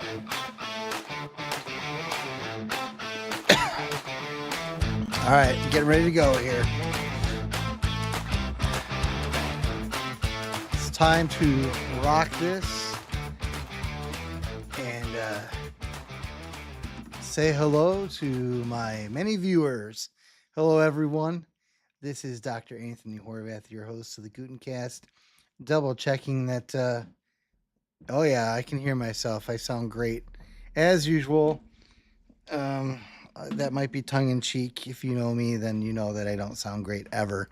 All right, getting ready to go here. It's time to rock this and say hello to my many viewers. Hello, everyone. This is Dr. Anthony Horvath, your host of the Gutencast. Double checking that. Oh yeah, I can hear myself. I sound great, as usual. That might be tongue in cheek. If you know me, then you know that I don't sound great ever.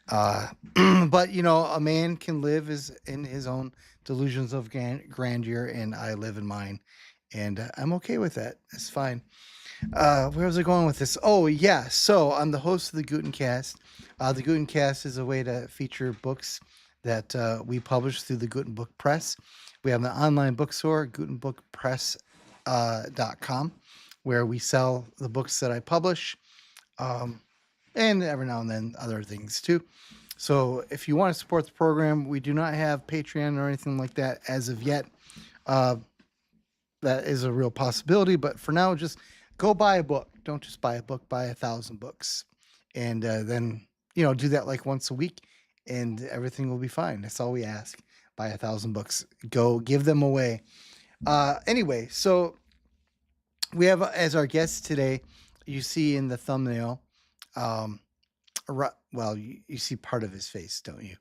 But a man can live in his own delusions of grandeur, and I live in mine, and I'm okay with that. It's fine. Where was I going with this? Oh yeah, so I'm the host of the Gutencast. The Gutencast is a way to feature books that we publish through the Guten Book Press. We have an online bookstore, gutenbookpress.com, where we sell the books that I publish, and every now and then other things too. So if you want to support the program, we do not have Patreon or anything like that as of yet. That is a real possibility, but for now, just go buy a book. Don't just buy a book, buy 1,000 books. And then, do that like once a week and everything will be fine. That's all we ask. Buy 1,000 books. Go give them away. Anyway, so we have as our guest today, you see in the thumbnail, well, you see part of his face, don't you?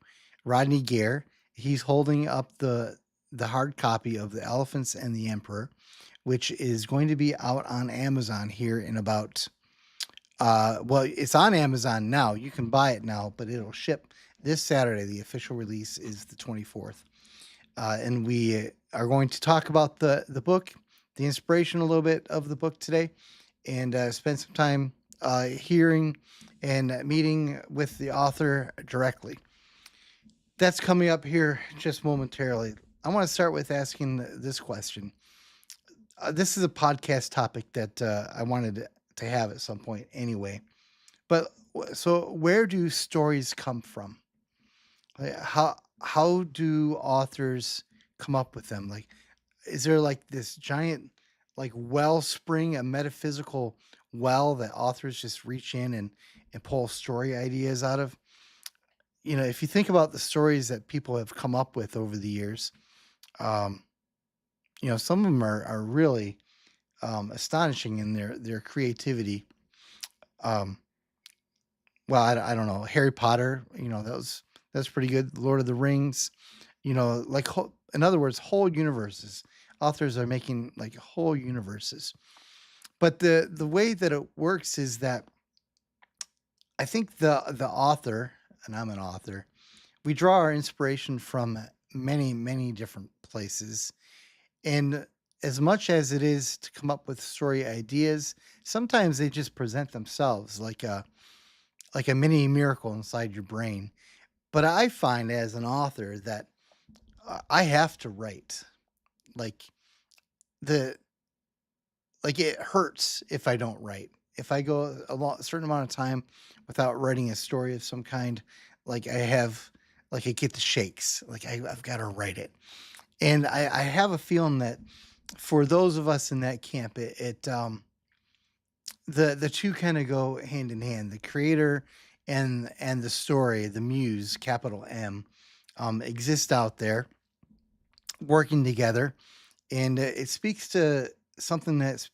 Rodney Gare. He's holding up the hard copy of The Elephants and the Emperor, which is going to be out on Amazon here in about, well, it's on Amazon now. You can buy it now, but it'll ship this Saturday. The official release is the 24th. And we are going to talk about the book, the inspiration a little bit of the book today, and spend some time hearing and meeting with the author directly. That's coming up here just momentarily. I want to start with asking this question. This is a podcast topic that I wanted to have at some point anyway. But so where do stories come from? Like, how do authors come up with them? Like, is there like this giant like wellspring, a metaphysical well that authors just reach in and pull story ideas out of? If you think about the stories that people have come up with over the years, um, some of them are really astonishing in their creativity. Um, well, I don't know. Harry Potter, that's pretty good. Lord of the Rings, like in other words, whole universes. Authors are making like whole universes. But the way that it works is that I think the author, and I'm an author, we draw our inspiration from many, many different places. And as much as it is to come up with story ideas, sometimes they just present themselves like a mini miracle inside your brain. But I find as an author that I have to write. Like the it hurts if I don't write. If I go a certain amount of time without writing a story of some kind, like I get the shakes. Like I've got to write it. And I have a feeling that for those of us in that camp, the two kind of go hand in hand. The creator and the story, the muse, capital M, exist out there working together, and it speaks to something that's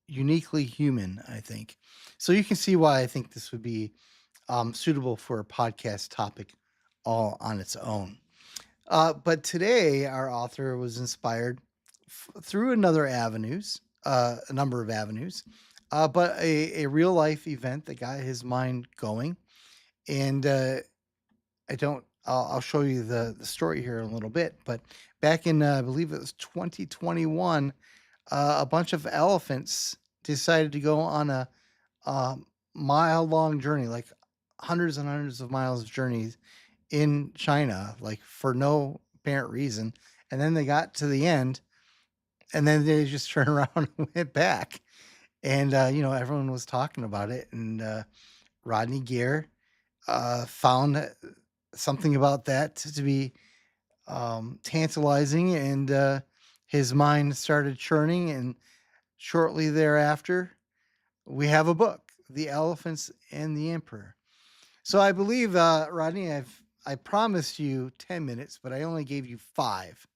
uniquely human, I think. So you can see why I think this would be suitable for a podcast topic all on its own. But today, our author was inspired through a number of avenues, but a real life event that got his mind going. And I'll show you the story here in a little bit. But back in, I believe it was 2021, a bunch of elephants decided to go on a mile-long journey, like hundreds and hundreds of miles of journeys in China, like for no apparent reason. And then they got to the end, and then they just turned around and went back. And everyone was talking about it. And Rodney Gare found something about that to be tantalizing, and his mind started churning, and shortly thereafter, we have a book, The Elephants and the Emperor. So I believe, Rodney, I promised you 10 minutes, but I only gave you 5.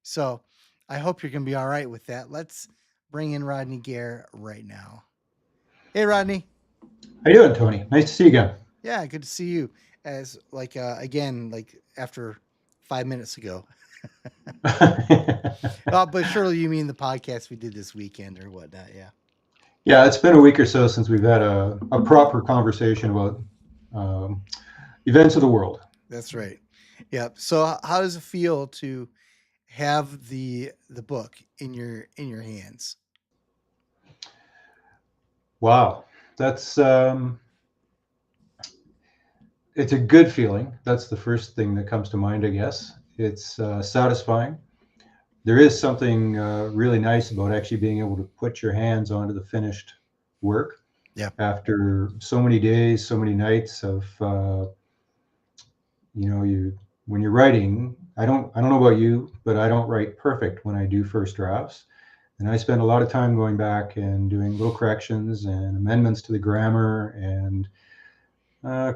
So I hope you're going to be all right with that. Let's bring in Rodney Gare right now. Hey, Rodney. How you doing, Tony? Nice to see you again. Yeah, good to see you. As like again, like after 5 minutes ago. But surely you mean the podcast we did this weekend or whatnot? Yeah. Yeah, it's been a week or so since we've had a proper conversation about um, events of the world. That's right. Yep. So how does it feel to have the book in your hands? Wow, that's it's a good feeling. That's the first thing that comes to mind, I guess. It's satisfying. There is something really nice about actually being able to put your hands onto the finished work Yeah. after so many days, so many nights of you when you're writing. I don't know about you, but I don't write perfect when I do first drafts, and I spend a lot of time going back and doing little corrections and amendments to the grammar and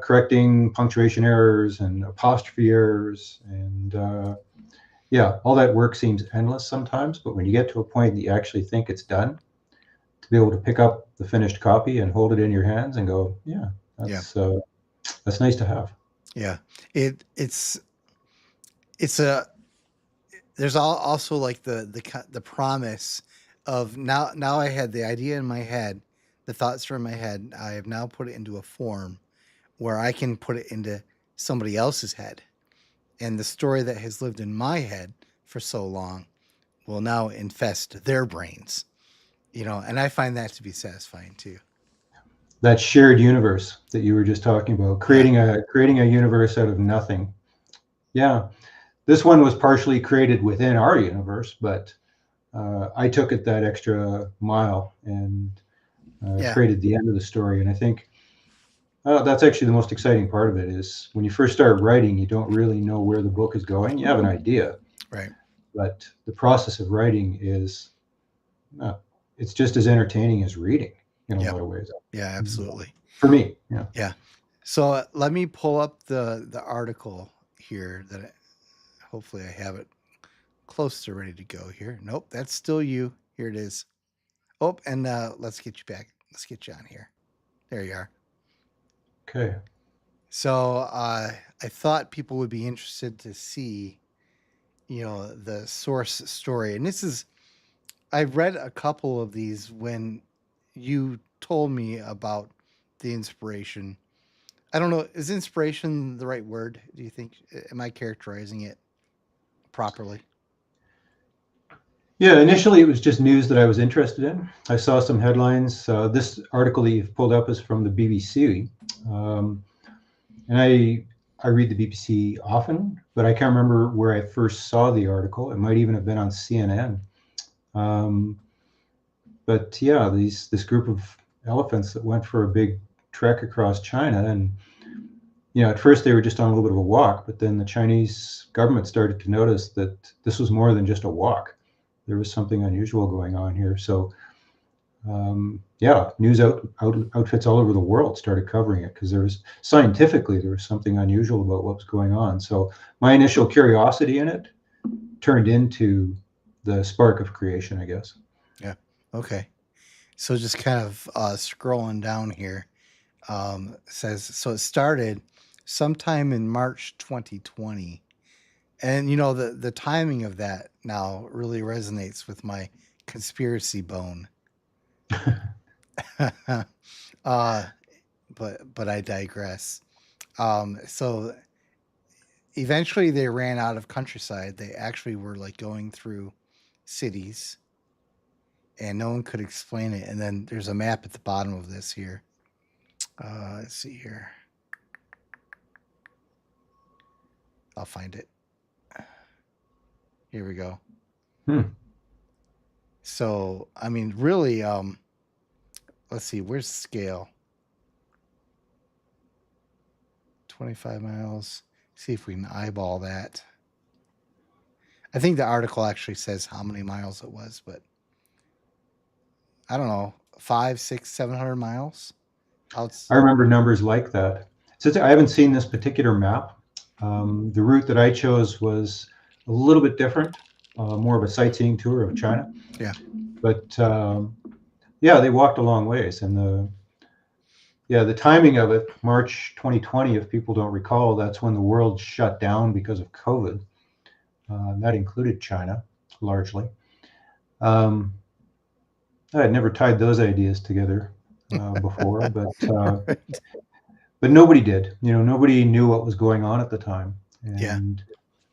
correcting punctuation errors and apostrophe errors and yeah, all that work seems endless sometimes, but when you get to a point that you actually think it's done, to be able to pick up the finished copy and hold it in your hands and go, yeah, Yeah. that's nice to have. Yeah. It's it's a there's also like the promise of now I had the idea in my head, the thoughts are in my head. I have now put it into a form where I can put it into somebody else's head, and the story that has lived in my head for so long will now infest their brains. And I find that to be satisfying too. That shared universe that you were just talking about, Yeah. creating a universe out of nothing. Yeah, this one was partially created within our universe, but I took it that extra mile and Yeah. created the end of the story. And I think that's actually the most exciting part of it is when you first start writing, you don't really know where the book is going. You have an idea, Right. but the process of writing is uh, it's just as entertaining as reading in a Yep. lot of ways. Yeah, absolutely. For me, yeah. Yeah. So let me pull up the article here hopefully I have it close to ready to go here. Nope, that's still you. Here it is. Oh, and let's get you back. Let's get you on here. There you are. Okay. So I thought people would be interested to see, the source story. And this is, I read a couple of these when you told me about the inspiration. I don't know, is inspiration the right word? Do you think? Am I characterizing it properly? Yeah, initially it was just news that I was interested in. I saw some headlines. This article that you've pulled up is from the BBC, um, and I read the BBC often, but I can't remember where I first saw the article. It might even have been on CNN. Um, but yeah, this group of elephants that went for a big trek across China, and at first they were just on a little bit of a walk, but then the Chinese government started to notice that this was more than just a walk. There was something unusual going on here. So yeah, outfits all over the world started covering it because there was something unusual about what was going on. So my initial curiosity in it turned into the spark of creation, I guess. Yeah. Okay. So just kind of scrolling down here, says so it started sometime in March 2020, and the timing of that now really resonates with my conspiracy bone. uh, but I digress. So eventually they ran out of countryside. They actually were like going through cities, and no one could explain it. And then there's a map at the bottom of this here. Let's see here. I'll find it. Here we go. Hmm. So, I mean, really, let's see, where's the scale? 25 miles. See if we can eyeball that. I think the article actually says how many miles it was, but I don't know, 5, 6, 700 miles. I remember numbers like that. Since I haven't seen this particular map, the route that I chose was a little bit different, more of a sightseeing tour of China. Yeah. But yeah, they walked a long ways, and the timing of it, March 2020, if people don't recall, that's when the world shut down because of COVID. That included China largely. I had never tied those ideas together before, but nobody did. Nobody knew what was going on at the time, Yeah. and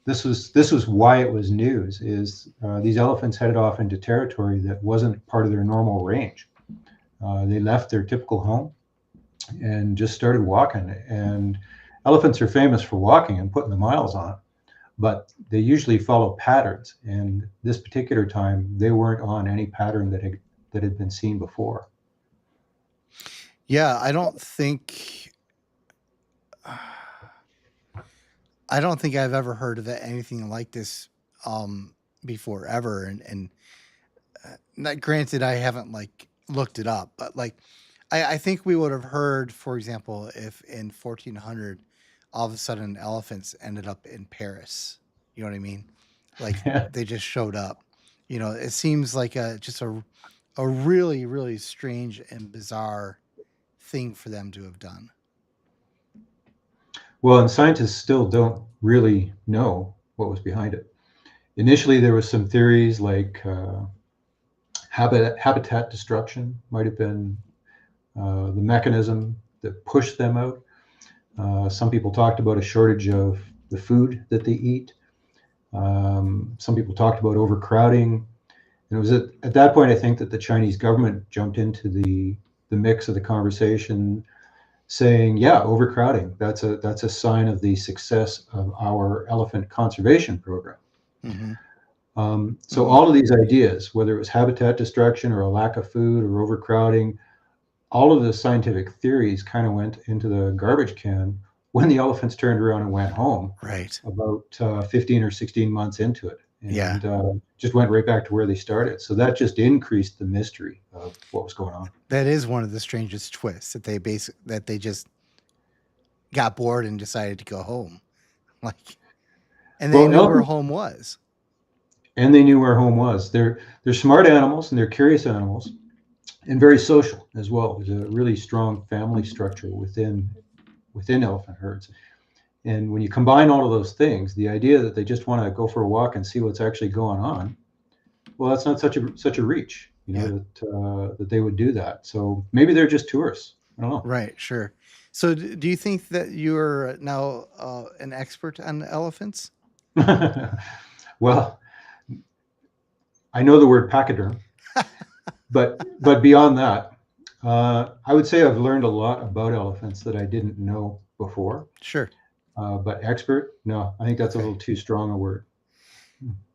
this was why it was news. Is these elephants headed off into territory that wasn't part of their normal range. They left their typical home and just started walking. And elephants are famous for walking and putting the miles on, but they usually follow patterns. And this particular time, they weren't on any pattern that had been seen before. Yeah, I don't think I've ever heard of anything like this before ever, and not granted, I haven't like looked it up, but like I think we would have heard, for example, if in 1400 all of a sudden elephants ended up in Paris. You know what I mean? Like they just showed up. It seems like just a really, really strange and bizarre thing for them to have done. Well, and scientists still don't really know what was behind it. Initially, there was some theories like habitat destruction might have been the mechanism that pushed them out. Some people talked about a shortage of the food that they eat. Some people talked about overcrowding. And it was at that point, I think, that the Chinese government jumped into the mix of the conversation, saying, yeah, overcrowding, that's a sign of the success of our elephant conservation program. Mm-hmm. So all of these ideas, whether it was habitat destruction or a lack of food or overcrowding, all of the scientific theories kind of went into the garbage can when the elephants turned around and went home. Right. About 15 or 16 months into it. And Yeah. Just went right back to where they started. So that just increased the mystery of what was going on. That is one of the strangest twists, that they just got bored and decided to go home. Like, and they knew where home was. And they knew where home was. They're smart animals, and they're curious animals, and very social as well. There's a really strong family structure within elephant herds. And when you combine all of those things, the idea that they just want to go for a walk and see what's actually going on, well, that's not such a reach, that they would do that. So maybe they're just tourists. I don't know. Right, sure. So do you think that you're now an expert on elephants? Well, I know the word pachyderm, but beyond that, I would say I've learned a lot about elephants that I didn't know before. Sure. But expert, no, I think that's a little too strong a word.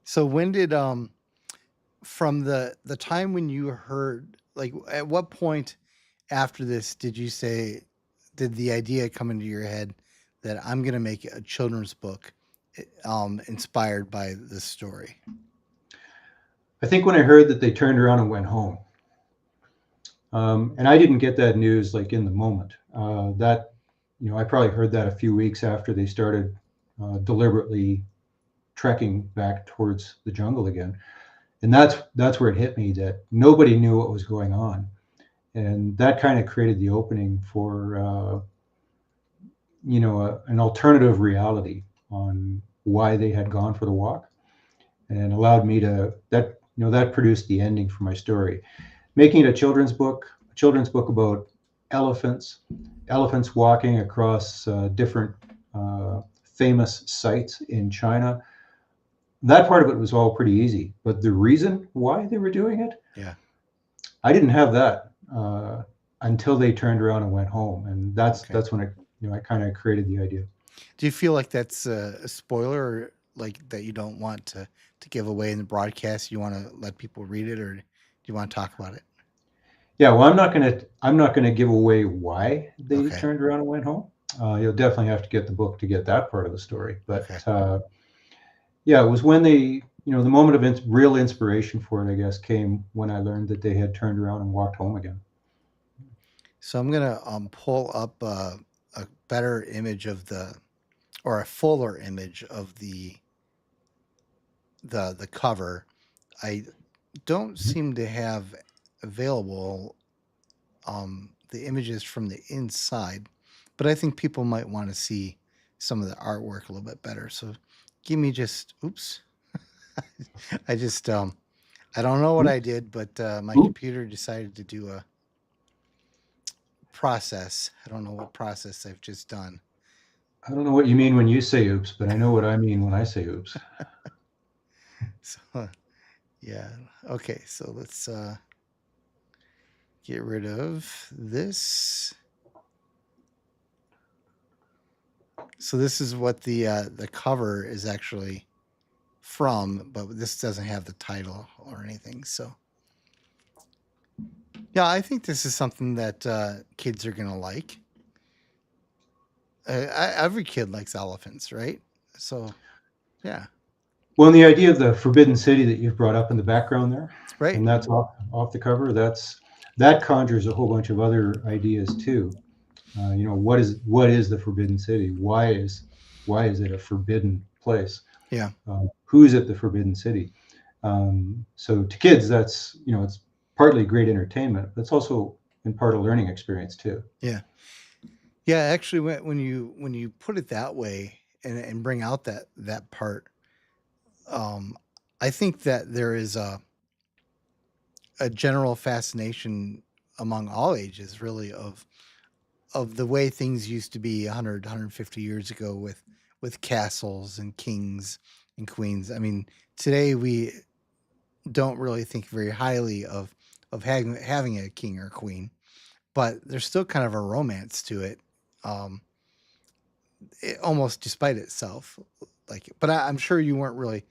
So when did from the time when you heard, like, at what point after this did the idea come into your head that I'm going to make a children's book inspired by this story? I think when I heard that they turned around and went home, and I didn't get that news like in the moment. I probably heard that a few weeks after they started deliberately trekking back towards the jungle again. And that's where it hit me that nobody knew what was going on. And that kind of created the opening for, an alternative reality on why they had gone for the walk, and allowed me that produced the ending for my story. Making it a children's book about elephants walking across different famous sites in China. That part of it was all pretty easy, but the reason why they were doing it, yeah, I didn't have that until they turned around and went home, and that's when I kind of created the idea. Do you feel like that's a spoiler, or like that you don't want to give away in the broadcast? You want to let people read it, or do you want to talk about it? Yeah, well, I'm not gonna give away why they turned around and went home. You'll definitely have to get the book to get that part of the story. But yeah, it was when they the moment of real inspiration for it, I guess, came when I learned that they had turned around and walked home again. So I'm gonna pull up a better image of or a fuller image of the cover. I don't Mhm. seem to have available the images from the inside, but I think people might want to see some of the artwork a little bit better. So give me just oops. I just I don't know what I Oops. did, but my Oops. computer decided to do a process. I don't know what process I've just done. I don't know what you mean when you say oops, but I know what I mean when I say oops. So yeah. Okay, so let's get rid of this. So this is what the cover is actually from, but this doesn't have the title or anything. So yeah, I think this is something that kids are gonna like. Every kid likes elephants, right? So yeah, Well, and the idea of the Forbidden City that you've brought up in the background there, right. and that's off the cover. That conjures a whole bunch of other ideas too. What is the Forbidden City? Why is it a forbidden place? Yeah, Who's at the Forbidden City? So to kids, that's it's partly great entertainment, but it's also in part a learning experience too. yeah, yeah. Actually, when you put it that way and bring out that part, um, I think that there is a general fascination among all ages, really, of the way things used to be 100 years ago with castles and kings and queens. I mean, today we don't really think very highly of having a king or queen, but there's still kind of a romance to it, um, almost despite itself. Like, but I'm sure you weren't really,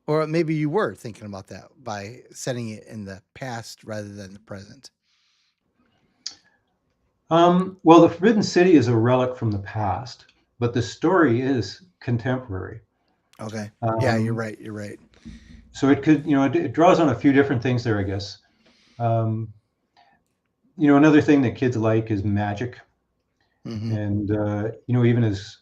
or maybe you were thinking about that by setting it in the past rather than the present. Well, the Forbidden City is a relic from the past, but the story is contemporary. Okay. Yeah, you're Um, right. You're right. so it draws on a few different things there, I guess. Um, another thing that kids like is magic, Hmm. and even as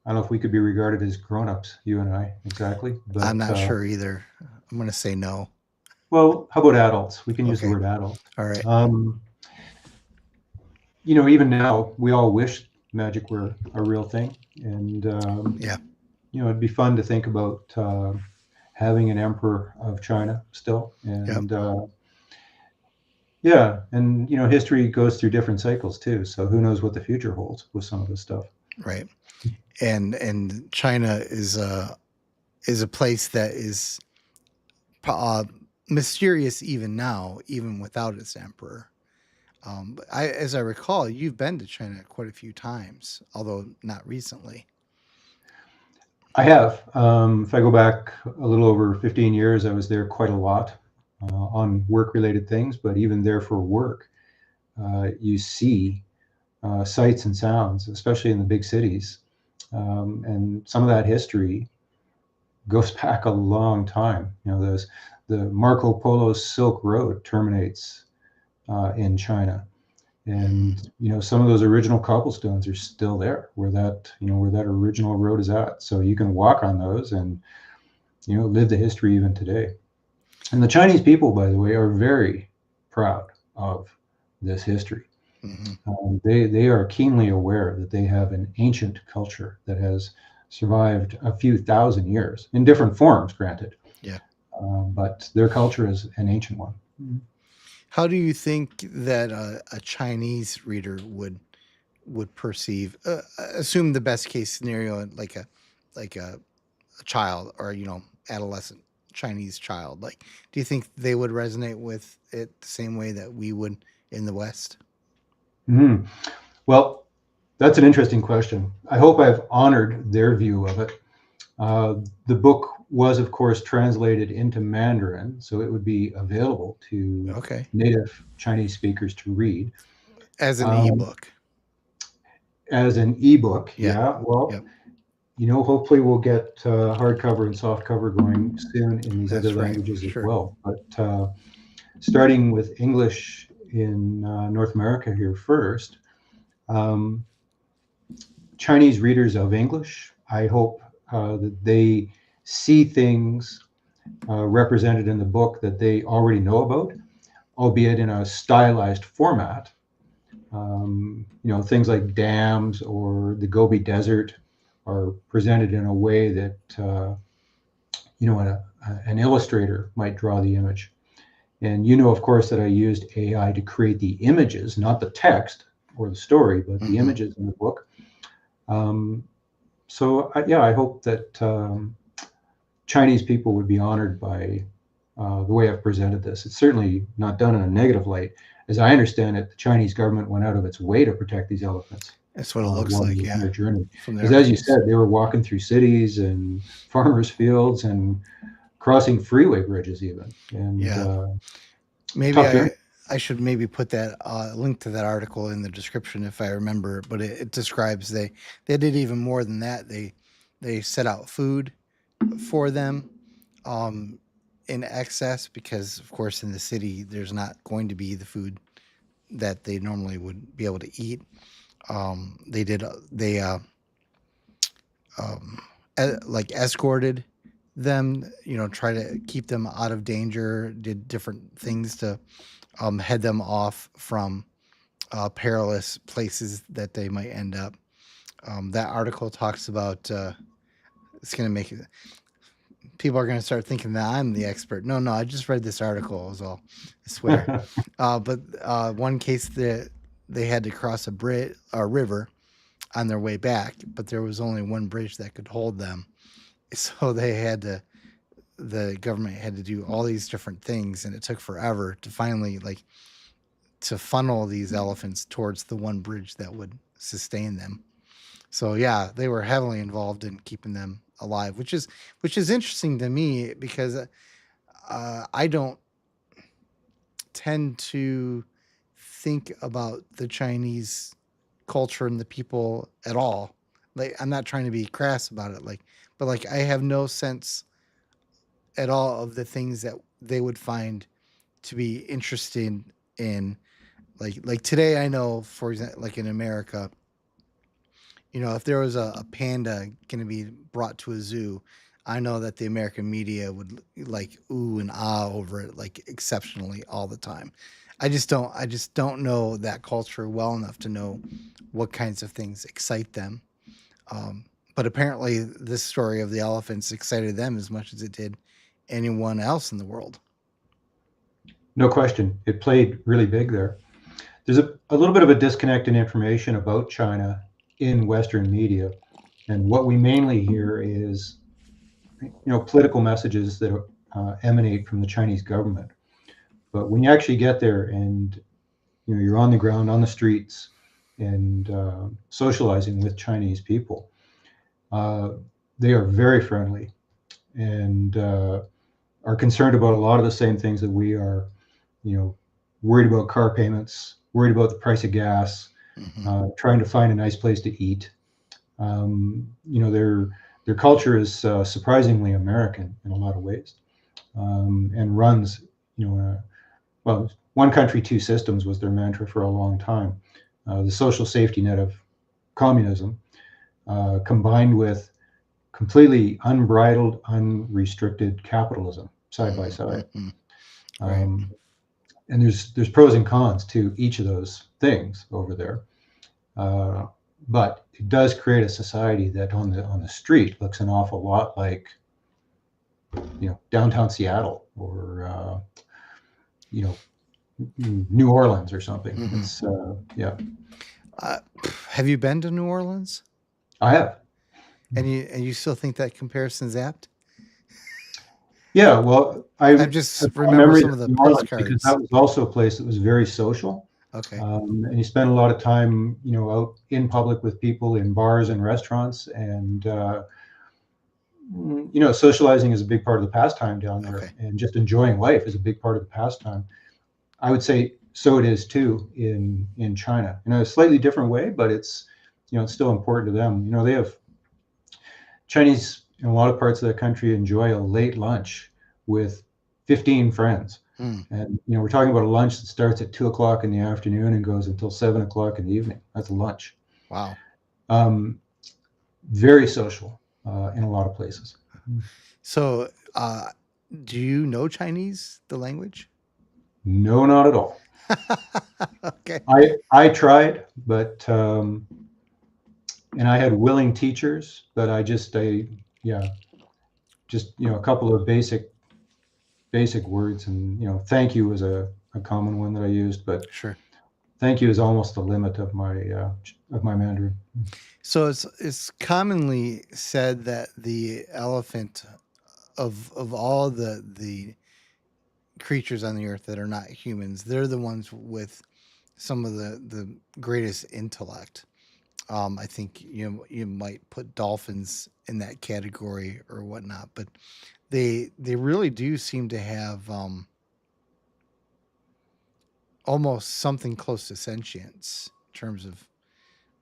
I don't know if we could be regarded as grown-ups, you and I, exactly, I'm but not sure either. I'm going to say no. well, how about adults? We can use the Okay. word adult. All right. Um, even now, we all wish magic were a real thing, and Yeah. it'd be fun to think about having an emperor of China still, Yep. and yeah, and history goes through different cycles too. So who knows what the future holds with some of this stuff? Right. And China is a place that is uh, mysterious even now, even without its emperor. As I recall, you've been to China quite a few times, although not recently. I have. If I go back a little over 15 years, I was there quite a lot on work-related things, but even there for work, you see sights and sounds, especially in the big cities. And some of that history goes back a long time. The Marco Polo Silk Road terminates in China, Hmm. and some of those original cobblestones are still there, where that original road is at. So you can walk on those and live the history even today. And the Chinese people, by the way, are very proud of this history. Hmm. They are keenly aware that they have an ancient culture that has survived a few thousand years in different forms, granted, Yeah. but their culture is an ancient one. How do you think that a Chinese reader would perceive? Assume the best case scenario, like a child or adolescent Chinese child. Like, do you think they would resonate with it the same way that we would in the West? Mhm. Well, that's an interesting question. I hope I've honored their view of it. The book was, of course, translated into Mandarin, so it would be available to Okay, native Chinese speakers to read. as an Um, ebook. as an ebook, Yeah. yeah. Well, Yep. hopefully we'll get hardcover and softcover going soon in these other That's right. languages as Sure. well. But starting with English in North America here first, um, Chinese readers of English, I hope that they see things represented in the book that they already know about, albeit in a stylized format. Things like dams or the Gobi Desert are presented in a way that an illustrator might draw the image. And of course, that I used AI to create the images, not the text or the story, but the Hmm. images in the book. So I hope that Chinese people would be honored by the way I've presented this. It's certainly not done in a negative light. As I understand it, the Chinese government went out of its way to protect these elephants That's what it looks while they like. were on Yeah, their journey. from the Because as you articles. said, they were walking through cities and farmers' fields and crossing freeway bridges even. And Yeah. Maybe tough journey. I should maybe put that link to that article in the description if I remember. But it describes they did even more than that. They set out food for them um, in excess because, of course, in the city there's not going to be the food that they normally would be able to eat. They um, like escorted them, try to keep them out of danger. Did different things to head them off from perilous places that they might end up. That article talks about it's going to make it, people are going to start thinking that I'm the expert. No, I just read this article, is all. I swear. But one case that they had to cross a river on their way back, but there was only one bridge that could hold them. So the government had to do all these different things, and it took forever to finally to funnel these elephants towards the one bridge that would sustain them. So yeah, they were heavily involved in keeping them alive, which is interesting to me because I don't tend to think about the Chinese culture and the people at all. Like I'm not trying to be crass about it, but I have no sense at all of the things that they would find to be interesting in. Like today, I know, for example, like in America, if there was a panda going to be brought to a zoo, I know that the American media would like ooh and ah over it like exceptionally all the time. I just don't know that culture well enough to know what kinds of things excite them. Um, but apparently, this story of the elephants excited them as much as it did anyone else in the world. No question. It played really big there. There's a little bit of a disconnect in information about China in Western media. And what we mainly hear is, political messages that emanate from the Chinese government. But when you actually get there and, you're on the ground, on the streets, and socializing with Chinese people, uh, they are very friendly and are concerned about a lot of the same things that we are, worried about car payments, worried about the price of gas, Hmm. trying to find a nice place to eat. Their culture is surprisingly American in a lot of ways, and runs, well, one country, two systems was their mantra for a long time. The social safety net of communism, combined with completely unbridled, unrestricted capitalism, side by side. Hmm. Right. Um, and there's pros and cons to each of those things over there. Uh, but it does create a society that on the street looks an awful lot like downtown Seattle or you know New Orleans or something. Hmm. It's yeah, Uh, have you been to New Orleans? I have. And you still think that comparison's apt? Yeah, well, I I have just fond remember memories some of of the New Orleans because postcards. that was also a place that was very social, Okay. and you spent a lot of time, out in public with people in bars and restaurants, and socializing is a big part of the pastime down there, Okay. and just enjoying life is a big part of the pastime. I would say so it is too in China, in a slightly different way, but it's it's still important to them. They have Chinese in a lot of parts of the country enjoy a late lunch with 15 friends. Mm, And we're talking about a lunch that starts at 2 o'clock in the afternoon and goes until 7 o'clock in the evening. That's a lunch. wow. Um, very social in a lot of places. So, do you know Chinese, the language? No, not at all. Okay. I tried, but and I had willing teachers, but yeah, just a couple of basic words, and thank you was a common one that I used, but Sure. thank you is almost the limit of my Mandarin. So it's commonly said that the elephant of all the creatures on the earth that are not humans, they're the ones with some of the greatest intellect. I think you might put dolphins in that category or whatnot, but they really do seem to have almost something close to sentience in terms of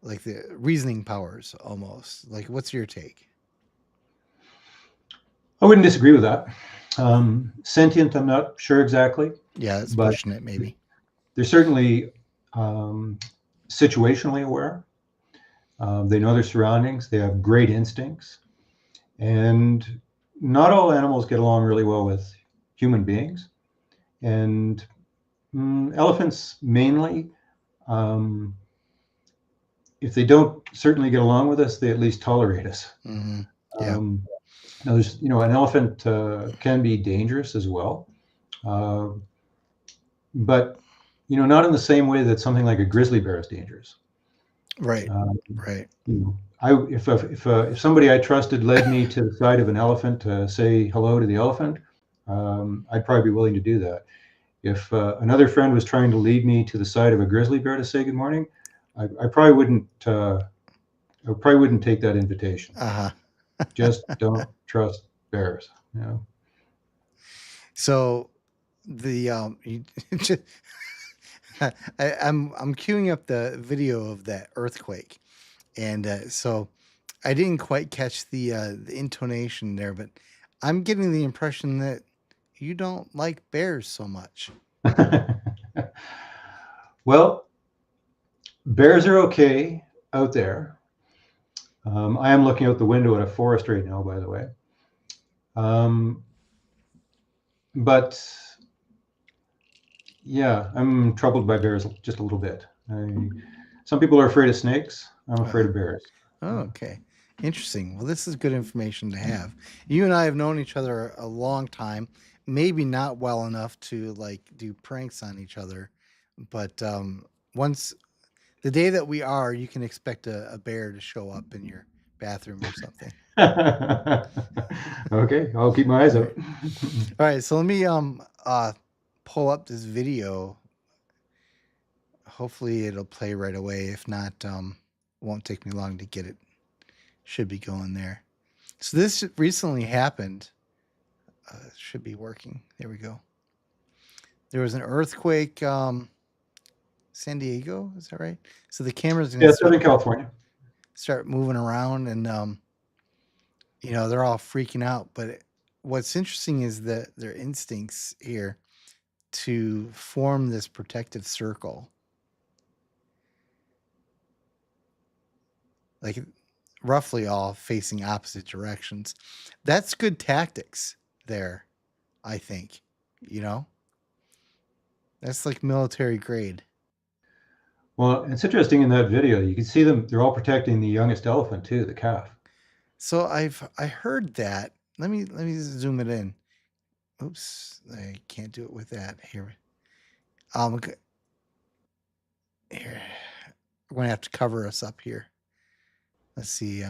like the reasoning powers almost. Like, what's your take? I wouldn't disagree with that. Sentient, I'm not sure exactly, Yeah, that's but pushing it maybe. they're certainly situationally aware. They know their surroundings. They have great instincts, and not all animals get along really well with human beings. And elephants mainly, um, if they don't certainly get along with us, they at least tolerate us. Hmm. Yeah. Um, Now, an elephant can be dangerous as well, uh, but not in the same way that something like a grizzly bear is dangerous. Right. Um, Right. if somebody I trusted led me to the side of an elephant to say hello to the elephant, I'd probably be willing to do that. If another friend was trying to lead me to the side of a grizzly bear to say good morning, I probably wouldn't. I probably wouldn't take that invitation. Uh-huh. Just don't trust bears. So the I'm queuing up the video of that earthquake, and so I didn't quite catch the intonation there, but I'm getting the impression that you don't like bears so much. Well, bears are okay out there. I am looking out the window at a forest right now, by the way. But yeah, I'm troubled by bears just a little bit. Some people are afraid of snakes. I'm afraid of bears. Oh, okay. Interesting. Well, this is good information to have. You and I have known each other a long time, maybe not well enough to like do pranks on each other, but once the day that we are, you can expect a bear to show up in your bathroom or something. Okay, I'll keep my eyes All out. right. All right, so let me pull up this video. Hopefully it'll play right away. If not, won't take me long to get it. Should be going there. So this recently happened. Should be working. There we go. There was an earthquake, San Diego. Is that right? So the camera's Yeah, gonna Southern California. start moving around, and they're all freaking out. But what's interesting is that their instincts here to form this protective circle, like roughly all facing opposite directions. That's good tactics there, I think. You know, that's like military grade. Well, it's interesting in that video. You can see them; they're all protecting the youngest elephant too, the calf. So I heard that. Let me zoom it in. Oops, I can't do it with that. Here, okay, here. We're gonna have to cover us up here. Let's see.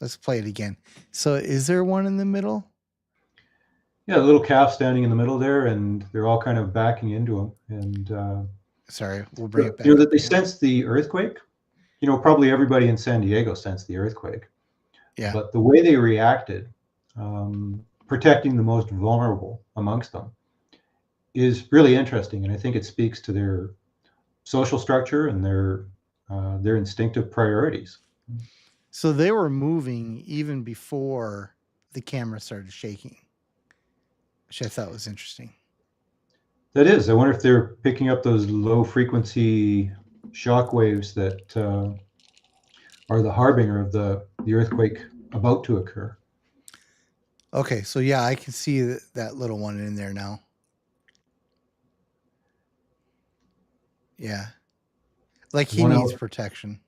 Let's play it again. So, is there one in the middle? Yeah, the little calf standing in the middle there, and they're all kind of backing into him. And Sorry, we'll bring it back up that they again. sensed the earthquake. Probably everybody in San Diego sensed the earthquake, Yeah. but the way they reacted, protecting the most vulnerable amongst them, is really interesting, and I think it speaks to their social structure and their instinctive priorities. So they were moving even before the camera started shaking, which I thought was interesting. That is. I wonder if they're picking up those low frequency shock waves that are the harbinger of the earthquake about to occur. Okay, so yeah, I can see that little one in there now. Yeah. Like he One needs ele- protection.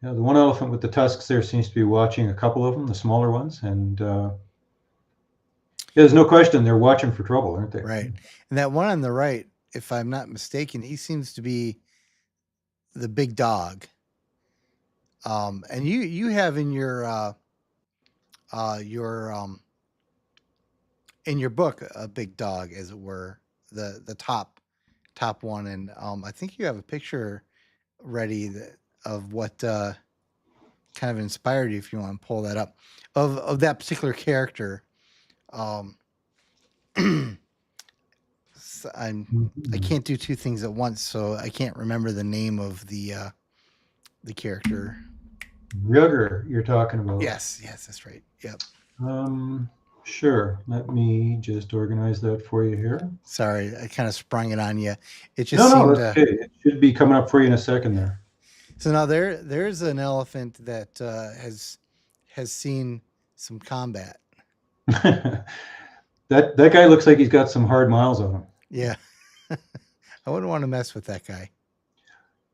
yeah, the one elephant with the tusks there seems to be watching a couple of them, the smaller ones, and there's no question they're watching for trouble, aren't they? Right. And that one on the right, if I'm not mistaken, he seems to be the big dog. And you have in your in your book a big dog, as it were, the top one, and I think you have a picture ready of what kind of inspired you, if you want to pull that up, of that particular character. Um, I Mhm. can't do two things at once, so I can't remember the name of the character. Jugger, you're talking about. Yes, that's right. Yep. Um, sure. Let me just organize that for you here. Sorry, I kind of sprung it on you. It just No, seemed that's okay. It should be coming up for you in a second there. so now there's an elephant that has seen some combat. That guy looks like he's got some hard miles on him. Yeah. I wouldn't want to mess with that guy.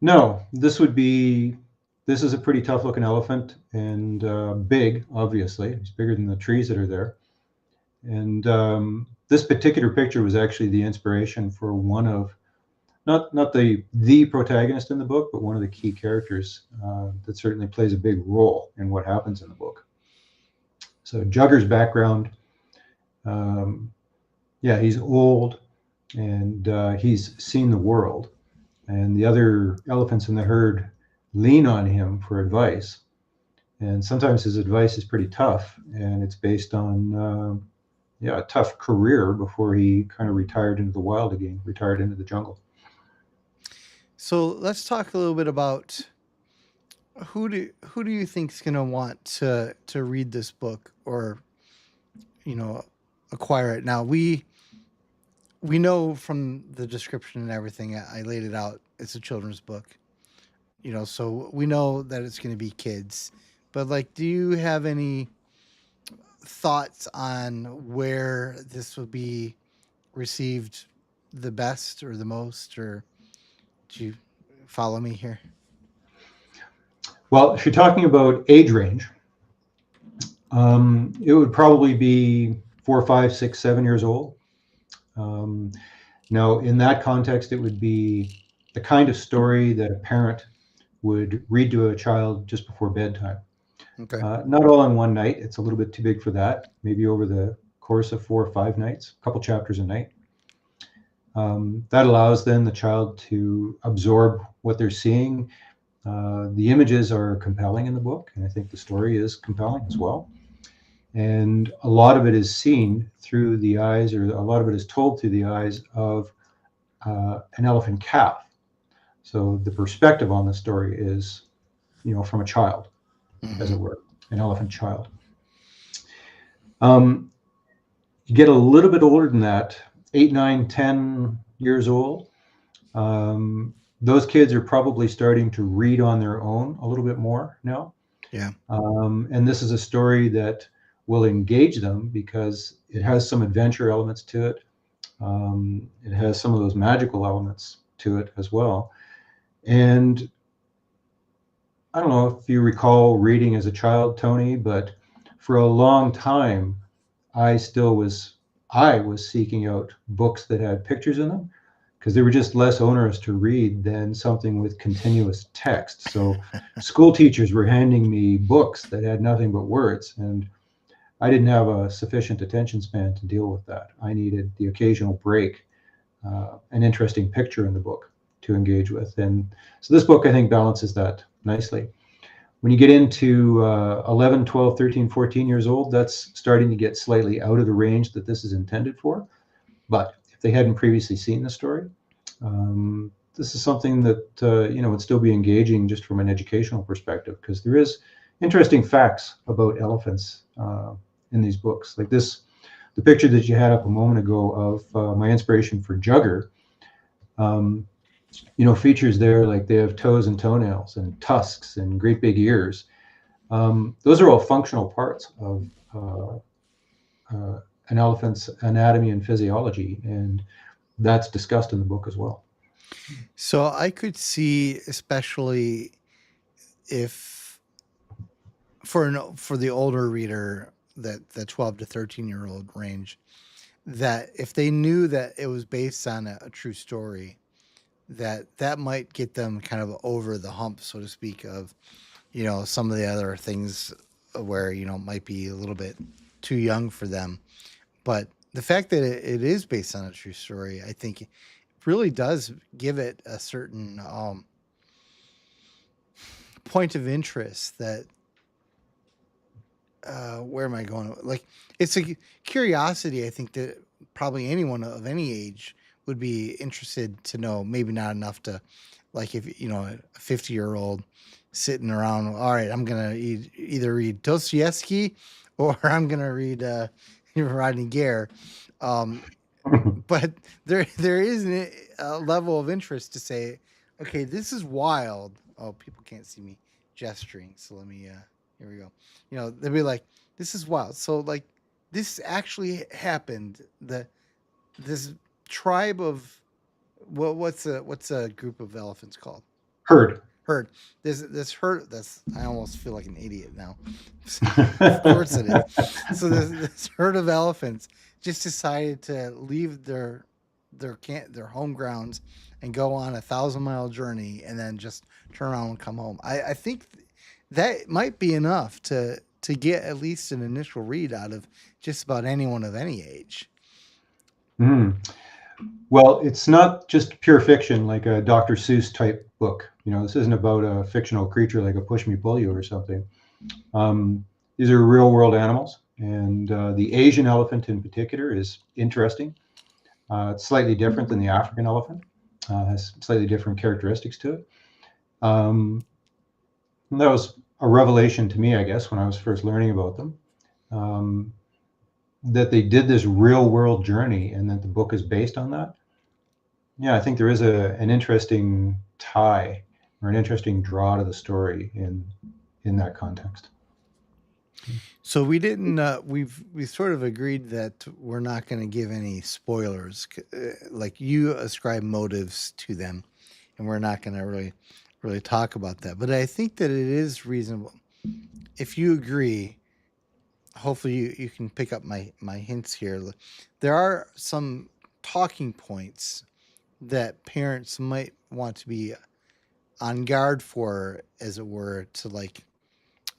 No, this is a pretty tough looking elephant and big, obviously. He's bigger than the trees that are there. And this particular picture was actually the inspiration for one of, not the protagonist in the book, but one of the key characters that certainly plays a big role in what happens in the book. So Jugger's background, yeah, he's old and he's seen the world. And the other elephants in the herd lean on him for advice. And sometimes his advice is pretty tough, and it's based on a tough career before he kind of retired into the wild again, retired into the jungle. So let's talk a little bit about who do you think is going to want to read this book, or acquire it. Now we know from the description and everything, I laid it out, it's a children's book, so we know that it's going to be kids. But like, do you have any thoughts on where this will be received the best or the most, or do you follow me here? Well, if you're talking about age range, it would probably be 4, 5, 6, 7 years old. Now, in that context, it would be the kind of story that a parent would read to a child just before bedtime. Okay. Not all in one night. It's a little bit too big for that. Maybe over the course of 4 or 5 nights, a couple chapters a night. That allows then the child to absorb what they're seeing. The images are compelling in the book, and I think the story is compelling as well. And a lot of it is seen through the eyes, or a lot of it is told through the eyes of an elephant calf. So the perspective on the story is, from a child, as it were, an elephant child. You get a little bit older than that, 8, 9, 10 years old. Those kids are probably starting to read on their own a little bit more now. Yeah. And this is a story that will engage them because it has some adventure elements to it. It has some of those magical elements to it as well. And I don't know if you recall reading as a child, Tony, but for a long time, I was seeking out books that had pictures in them because they were just less onerous to read than something with continuous text. So school teachers were handing me books that had nothing but words, and I didn't have a sufficient attention span to deal with that. I needed the occasional break, an interesting picture in the book to engage with. And so this book, I think, balances that nicely. When you get into 11, 12, 13, 14 years old, that's starting to get slightly out of the range that this is intended for. But if they hadn't previously seen the story, this is something that would still be engaging just from an educational perspective, because there is interesting facts about elephants in these books. Like this, the picture that you had up a moment ago of my inspiration for Jugger, features there like they have toes and toenails and tusks and great big ears. Those are all functional parts of an elephant's anatomy and physiology, and that's discussed in the book as well. So I could see, especially if for the older reader, that the 12 to 13-year-old range, that if they knew that it was based on a true story, that might get them kind of over the hump, so to speak, of some of the other things where might be a little bit too young for them. But the fact that it is based on a true story, I think, really does give it a certain point of interest. That where am I going? Like, it's a curiosity. I think that probably anyone of any age would be interested to know. Maybe not enough to, like, if a 50-year-old sitting around. All right, I'm gonna either read Dostoevsky or I'm gonna read Rodney Gare. But there is a level of interest to say, okay, this is wild. Oh, people can't see me gesturing, so let me. Here we go. They'll be like, this is wild. So, like, this actually happened. This tribe of what's a group of elephants called? Herd. This herd. I almost feel like an idiot now. Of course it is. So this herd of elephants just decided to leave their home grounds and go on a 1,000-mile journey, and then just turn around and come home. I think that might be enough to get at least an initial read out of just about anyone of any age. Well, it's not just pure fiction like a Dr. Seuss type book. This isn't about a fictional creature like a Push Me Pull You or something. These are real world animals, and the Asian elephant in particular is interesting. It's slightly different than the African elephant. Has slightly different characteristics to it. And that was a revelation to me, I guess, when I was first learning about them. That they did this real world journey, and that the book is based on that. Yeah, I think there is an interesting tie or an interesting draw to the story in that context. So we didn't. We sort of agreed that we're not going to give any spoilers. Like, you ascribe motives to them, and we're not going to really talk about that. But I think that it is reasonable, if you agree. Hopefully you can pick up my hints here. There are some talking points that parents might want to be on guard for, as it were, to, like,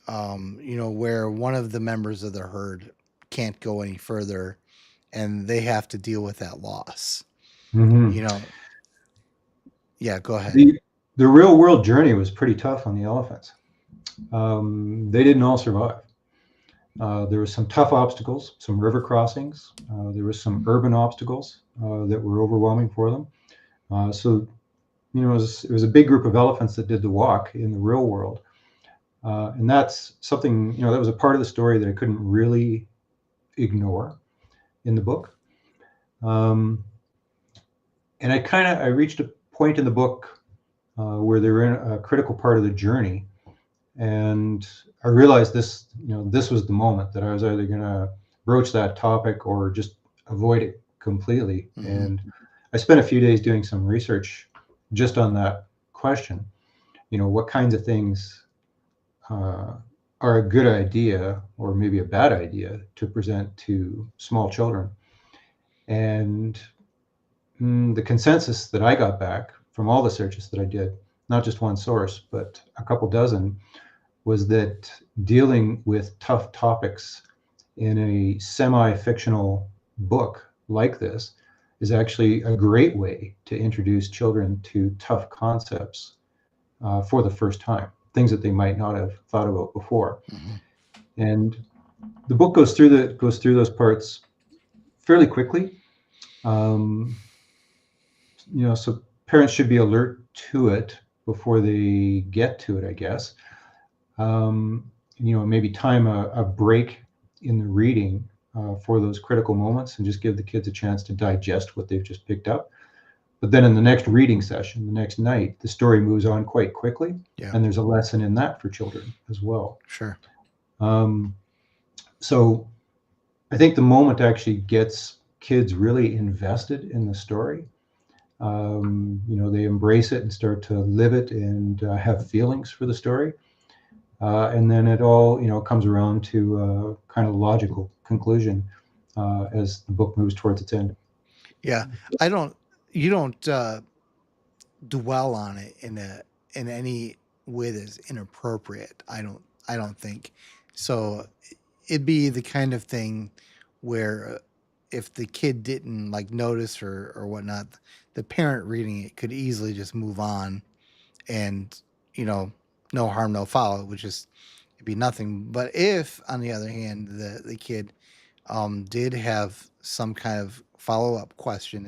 where one of the members of the herd can't go any further, and they have to deal with that loss. Yeah, go ahead. The real world journey was pretty tough on the elephants. They didn't all survive. There were some tough obstacles, some river crossings. There was some urban obstacles that were overwhelming for them. So it was a big group of elephants that did the walk in the real world. And that's something, that was a part of the story that I couldn't really ignore in the book. And I reached a point in the book where they were in a critical part of the journey. And I realized this was the moment that I was either going to broach that topic or just avoid it completely. Mm-hmm. And I spent a few days doing some research just on that question. What kinds of things are a good idea or maybe a bad idea to present to small children. And the consensus that I got back from all the searches that I did, not just one source, but a couple dozen, was that dealing with tough topics in a semi-fictional book like this is actually a great way to introduce children to tough concepts for the first time, things that they might not have thought about before. Mm-hmm. And the book goes through those parts fairly quickly. So parents should be alert to it before they get to it, I guess. Maybe time a break in the reading for those critical moments and just give the kids a chance to digest what they've just picked up. But then in the next reading session, the next night, the story moves on quite quickly. Yeah. And there's a lesson in that for children as well. Sure. So I think the moment actually gets kids really invested in the story. They embrace it and start to live it and have feelings for the story. And then it all, comes around to a kind of logical conclusion as the book moves towards its end. Yeah. You don't dwell on it in any way that's inappropriate. I don't think. So it'd be the kind of thing where if the kid didn't like notice or whatnot, the parent reading it could easily just move on, and no harm, no foul. It would just it'd be nothing. But if, on the other hand, the kid did have some kind of follow up question,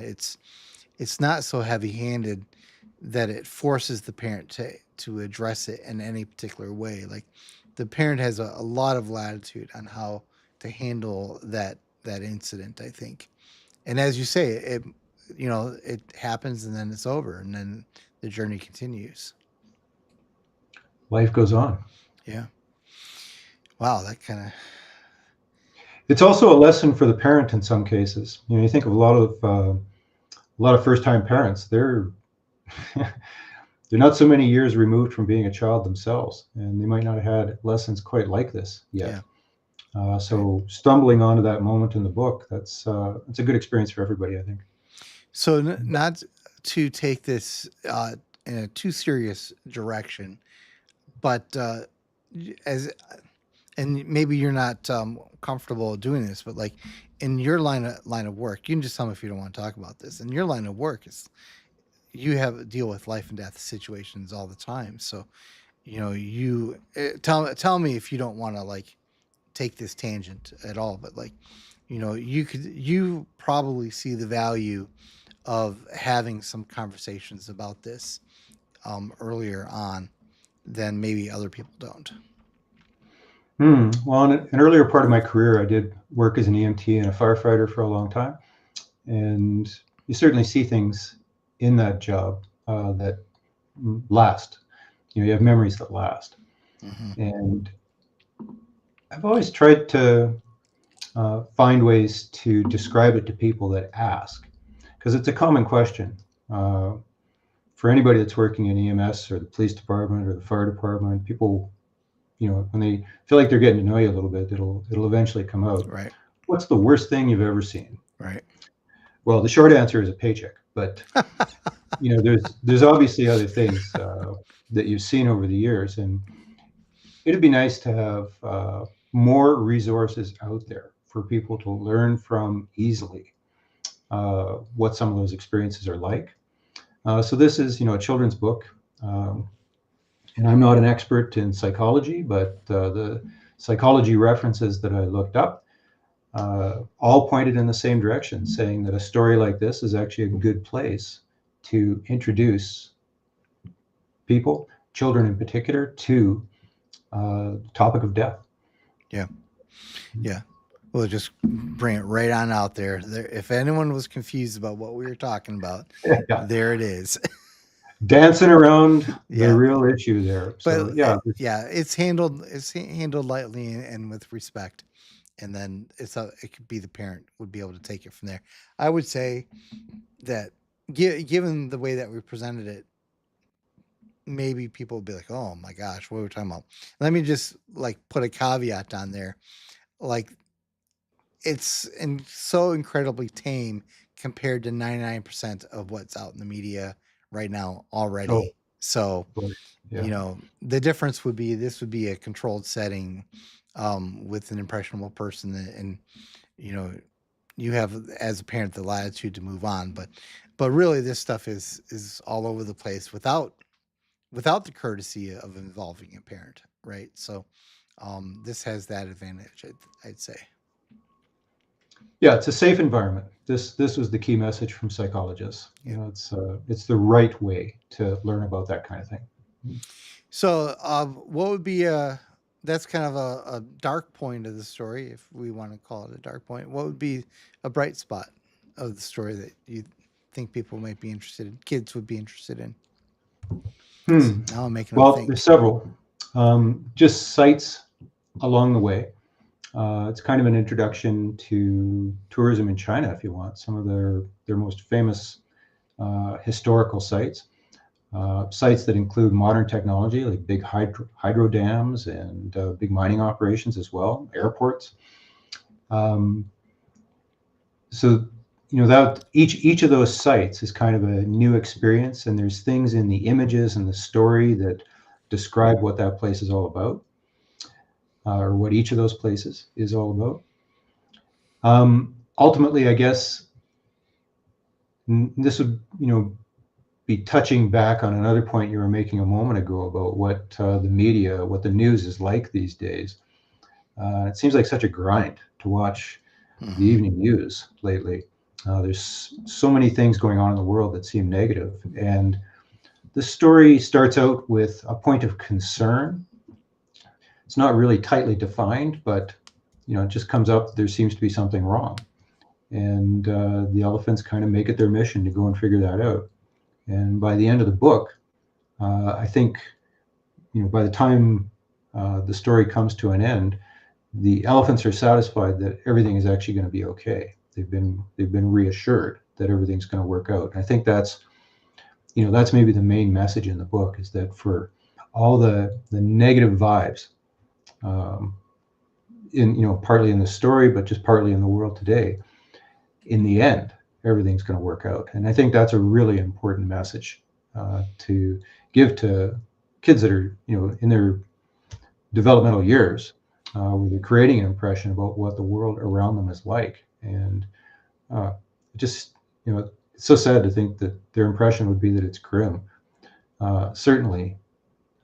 it's not so heavy handed that it forces the parent to address it in any particular way. Like the parent has a lot of latitude on how to handle that incident, I think. And as you say, it happens and then it's over and then the journey continues. Life goes on. Yeah. Wow, that kind of. It's also a lesson for the parent in some cases. You think of a lot of first-time parents. They're not so many years removed from being a child themselves, and they might not have had lessons quite like this yet. Yeah. So stumbling onto that moment in the book, that's a good experience for everybody, I think. So not to take this in a too serious direction, but and maybe you're not comfortable doing this, but like in your line of work, you can just tell me if you don't want to talk about this. In your line of work, you have deal with life and death situations all the time. So, you tell me if you don't want to like take this tangent at all, but like, you probably see the value of having some conversations about this earlier on than maybe other people don't. Well, in an earlier part of my career, I did work as an EMT and a firefighter for a long time. And you certainly see things in that job that last. You have memories that last. Mm-hmm. And I've always tried to find ways to describe it to people that ask, because it's a common question. For anybody that's working in EMS or the police department or the fire department, people, when they feel like they're getting to know you a little bit, it'll eventually come out. Right. What's the worst thing you've ever seen? Right. Well, the short answer is a paycheck, but there's obviously other things that you've seen over the years, and it'd be nice to have more resources out there for people to learn from easily what some of those experiences are like. So this is, a children's book, and I'm not an expert in psychology, but the psychology references that I looked up all pointed in the same direction, saying that a story like this is actually a good place to introduce people, children in particular, to the topic of death. Yeah. Yeah. We'll just bring it right on out there. If anyone was confused about what we were talking about, there it is. Dancing around the real issue there. So, but it's handled lightly and with respect. And then it could be the parent would be able to take it from there. I would say that given the way that we presented it, maybe people would be like, "Oh my gosh, what are we talking about?" Let me just like put a caveat on there, like it's so incredibly tame compared to 99% of what's out in the media right now already. Oh, so, the difference would be this would be a controlled setting with an impressionable person, and you have as a parent the latitude to move on, but really this stuff is all over the place without the courtesy of involving a parent, right? So this has that advantage, I'd say. Yeah, it's a safe environment. this was the key message from psychologists. Yeah. It's the right way to learn about that kind of thing. So, what would be a that's kind of a dark point of the story, if we want to call it a dark point. What would be a bright spot of the story that you think people might be interested in, kids would be interested in? Now I'm making them Well, think. there's several. Just sites along the way. It's kind of an introduction to tourism in China, if you want. Some of their most famous historical sites. Sites that include modern technology, like big hydro dams and big mining operations as well, airports. Um, so that each of those sites is kind of a new experience, and there's things in the images and the story that describe what that place is all about, or what each of those places is all about. Ultimately, I guess this would be touching back on another point you were making a moment ago about what the media, what the news is like these days. It seems like such a grind to watch the evening news lately. There's so many things going on in the world that seem negative, and the story starts out with a point of concern. It's not really tightly defined, but it just comes up. There seems to be something wrong, and the elephants kind of make it their mission to go and figure that out. And by the end of the book, I think, by the time the story comes to an end, the elephants are satisfied that everything is actually going to be okay. They've been reassured that everything's going to work out. And I think that's maybe the main message in the book, is that for all the negative vibes, partly in the story, but just partly in the world today, in the end, everything's going to work out. And I think that's a really important message to give to kids that are, in their developmental years, where they're creating an impression about what the world around them is like. And just, it's so sad to think that their impression would be that it's grim. Certainly,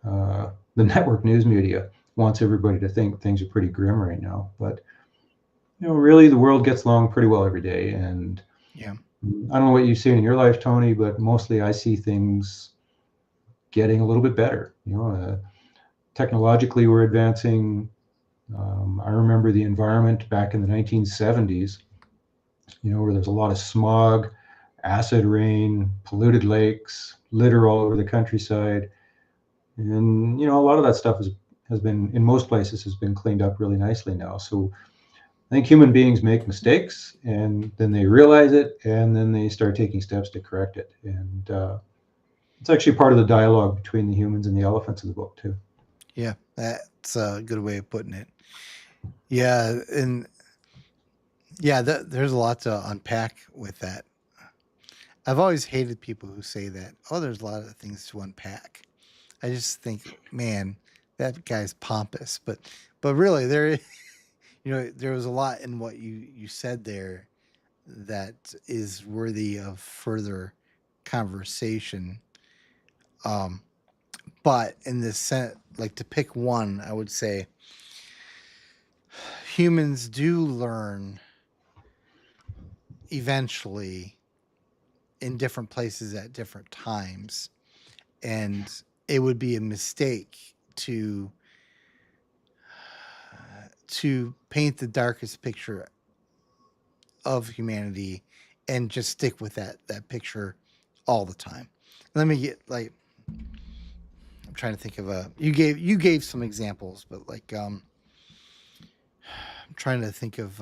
the network news media wants everybody to think things are pretty grim right now. But, really, the world gets along pretty well every day. And Yeah. I don't know what you've seen in your life, Tony, but mostly I see things getting a little bit better. Technologically, we're advancing. I remember the environment back in the 1970s, where there's a lot of smog, acid rain, polluted lakes, litter all over the countryside. And, a lot of that stuff has been, in most places, has been cleaned up really nicely now. So I think human beings make mistakes, and then they realize it, and then they start taking steps to correct it. And it's actually part of the dialogue between the humans and the elephants in the book, too. Yeah, that's a good way of putting it. Yeah, and yeah, there's a lot to unpack with that. I've always hated people who say that. Oh, there's a lot of things to unpack. I just think, man, that guy's pompous. But really, there was a lot in what you said there that is worthy of further conversation. But in this sense, like, to pick one, I would say humans do learn eventually in different places at different times, and it would be a mistake to paint the darkest picture of humanity and just stick with that picture all the time. Let me get, like, I'm trying to think of you gave some examples, but like I'm trying to think of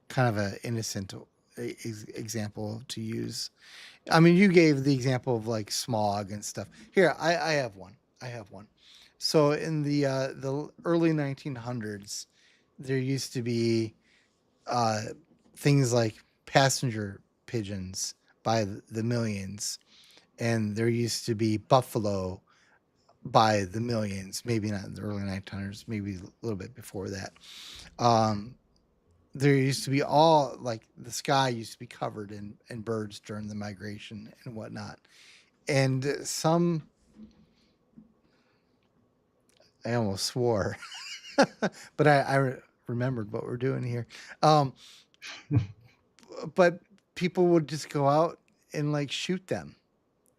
kind of an innocent example to use. I mean, you gave the example of like smog and stuff. Here, I have one. I have one. So in the early 1900s, there used to be things like passenger pigeons by the millions, and there used to be buffalo by the millions. Maybe not in the early 1900s, maybe a little bit before that. Um, there used to be all, like, the sky used to be covered in birds during the migration and whatnot. And I almost swore, but I remembered what we're doing here. but people would just go out and like shoot them,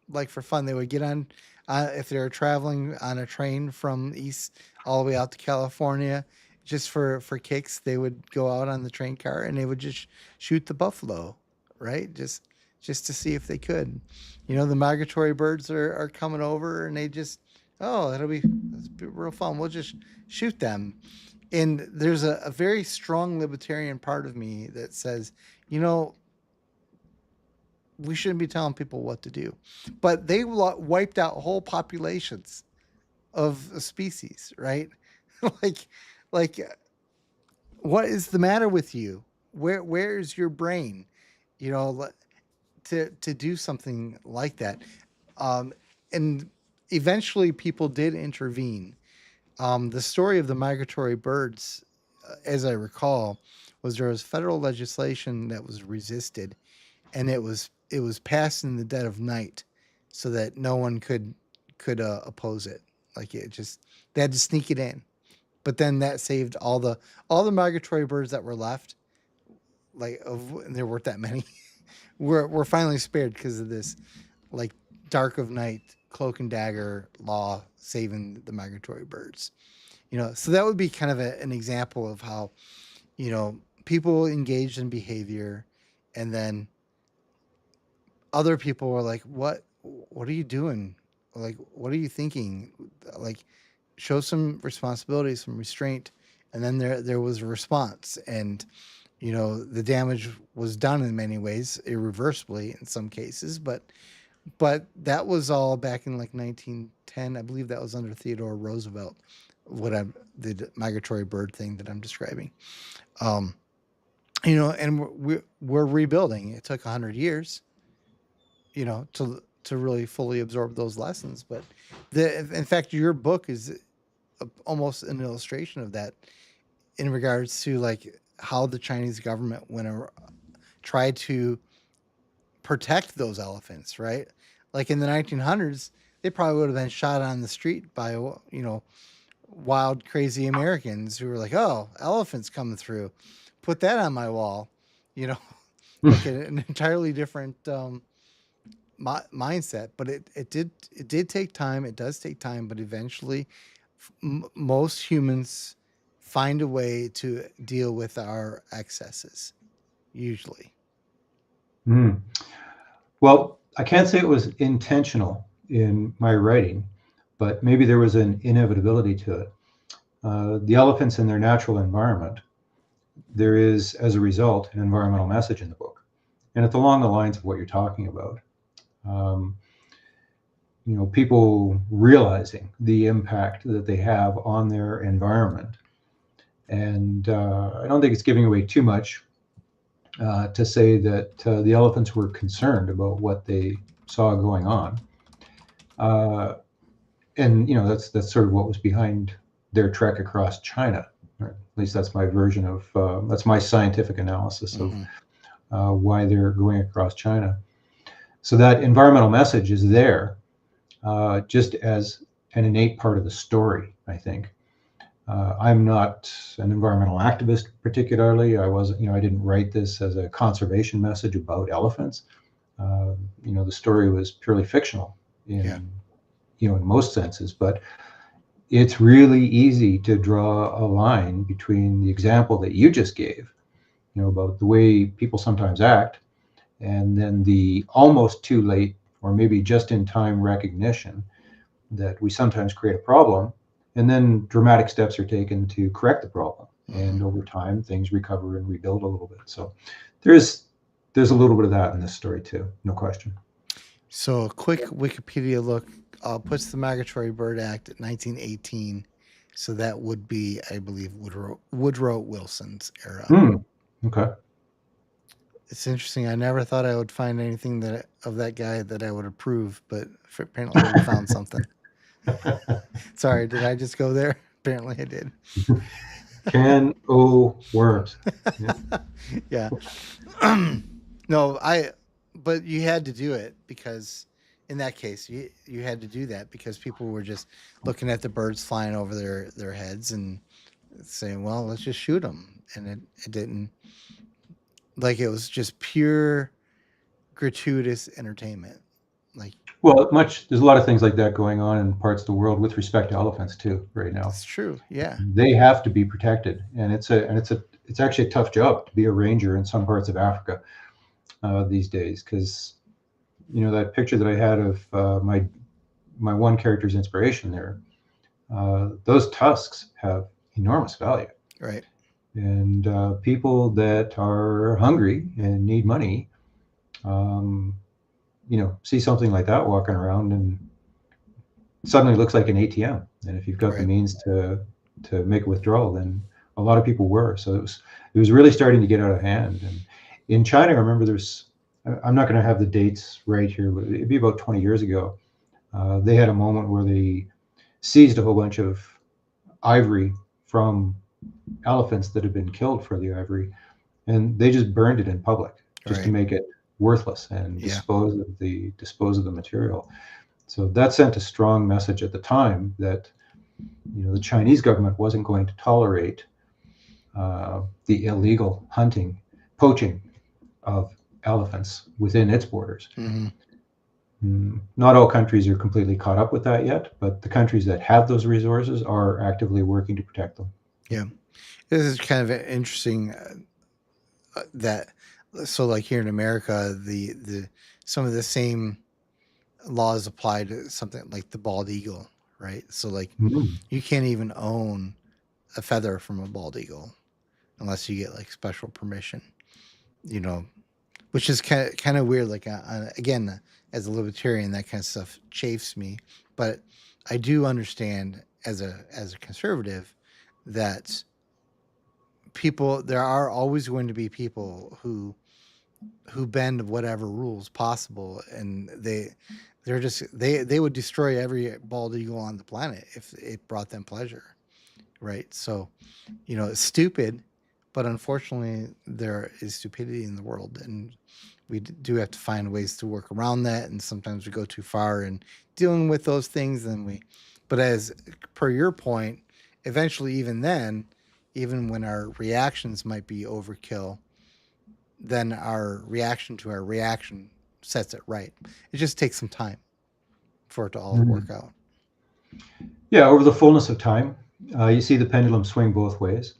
like for fun. They would get on, if they were traveling on a train from east all the way out to California, just for kicks. They would go out on the train car and they would just shoot the buffalo, right? Just to see if they could. The migratory birds are coming over, and they just, oh, that's be real fun. We'll just shoot them. And there's a very strong libertarian part of me that says, you know, we shouldn't be telling people what to do. But they wiped out whole populations of a species, right? like, like, what is the matter with you? Where's your brain? You know, to do something like that. And eventually, people did intervene. The story of the migratory birds, as I recall, was there was federal legislation that was resisted, and it was passed in the dead of night, so that no one could oppose it. Like it just they had to sneak it in, but then that saved all the migratory birds that were left. And there weren't that many. We're finally spared because of this, like dark of night cloak and dagger law saving the migratory birds. So that would be kind of an example of how people engaged in behavior, and then other people were like, what are you doing? Like, what are you thinking? Like, show some responsibility, some restraint. And then there was a response, and the damage was done in many ways, irreversibly in some cases, but that was all back in like 1910. I believe that was under Theodore Roosevelt, the migratory bird thing that I'm describing. um and we're rebuilding. It took 100 years, to really fully absorb those lessons. But in fact, your book is almost an illustration of that, in regards to like how the Chinese government tried to protect those elephants, right? Like in the 1900s, they probably would have been shot on the street by wild, crazy Americans who were like, "Oh, elephants coming through, put that on my wall," you know, like an entirely different mindset. But it did take time. It does take time, but eventually, most humans find a way to deal with our excesses. Usually, Mm. Well, I can't say it was intentional in my writing, but maybe there was an inevitability to it. The elephants in their natural environment, there is, as a result, an environmental message in the book. And it's along the lines of what you're talking about. Um, people realizing the impact that they have on their environment. And I don't think it's giving away too much to say that the elephants were concerned about what they saw going on. And that's sort of what was behind their trek across China. Or at least that's my version of that's my scientific analysis of why they're going across China. So that environmental message is there, just as an innate part of the story, I think. I'm not an environmental activist particularly. I didn't write this as a conservation message about elephants. The story was purely fictional in most senses, but it's really easy to draw a line between the example that you just gave, about the way people sometimes act, and then the almost too late or maybe just in time recognition that we sometimes create a problem, and then dramatic steps are taken to correct the problem. And over time, things recover and rebuild a little bit. So there's a little bit of that in this story too, no question. So a quick Wikipedia look puts the Migratory Bird Act at 1918. So that would be, I believe, Woodrow Wilson's era. Okay. It's interesting. I never thought I would find anything of that guy that I would approve, but apparently we found something. Sorry, did I just go there? Apparently I did. Can worms. Yeah. No, but you had to do it because in that case you had to do that because people were just looking at the birds flying over their heads and saying, well, let's just shoot them. And it didn't, Like it was just pure gratuitous entertainment. Like Well, there's a lot of things like that going on in parts of the world with respect to elephants too right now. it's true. Yeah. They have to be protected, and it's actually a tough job to be a ranger in some parts of Africa these days, because that picture that I had of my one character's inspiration there, those tusks have enormous value, Right. and people that are hungry and need money, um, see something like that walking around, and suddenly looks like an ATM. And if you've got the Right. means to make a withdrawal, then a lot of people were. So it was really starting to get out of hand. And in China, I remember I'm not going to have the dates right here, but it'd be about 20 years ago. They had a moment where they seized a whole bunch of ivory from elephants that had been killed for the ivory, and they just burned it in public just to Right. make it worthless and Yeah. dispose of the material. So that sent a strong message at the time that the Chinese government wasn't going to tolerate the illegal poaching of elephants within its borders. Hmm. Not all countries are completely caught up with that yet, but the countries that have those resources are actively working to protect them. Yeah. This is kind of interesting that so like here in America, the some of the same laws apply to something like the bald eagle, right? So like Mm. you can't even own a feather from a bald eagle unless you get like special permission, you know, which is kind of weird. Like again, as a libertarian, that kind of stuff chafes me, but I do understand as a conservative that there are always going to be people who bend whatever rules possible, and they would destroy every bald eagle on the planet if it brought them pleasure, right? So it's stupid, but unfortunately there is stupidity in the world, and we do have to find ways to work around that, and sometimes we go too far in dealing with those things, but as per your point, eventually, even when our reactions might be overkill, then our reaction to our reaction sets it right. It just takes some time for it to all Mm. work out. Yeah, over the fullness of time, you see the pendulum swing both ways.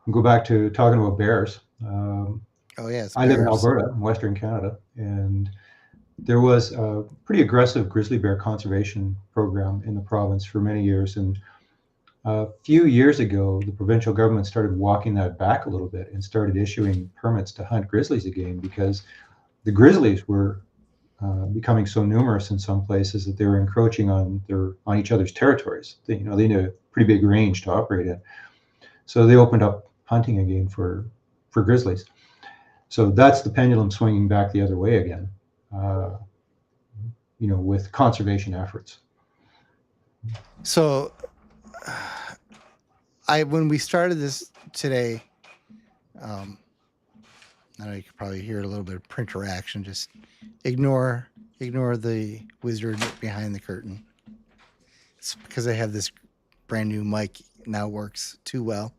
And go back to talking about bears. Oh yes, I live in bears. Alberta, in Western Canada, and there was a pretty aggressive grizzly bear conservation program in the province for many years. And a few years ago, the provincial government started walking that back a little bit and started issuing permits to hunt grizzlies again, because the grizzlies were becoming so numerous in some places that they were encroaching on each other's territories. They need a pretty big range to operate in. So they opened up hunting again for grizzlies. So that's the pendulum swinging back the other way again, uh, with conservation efforts. So when we started this today, um, I know you could probably hear a little bit of printer action. Just ignore the wizard behind the curtain. It's because I have this brand new mic, now works too well.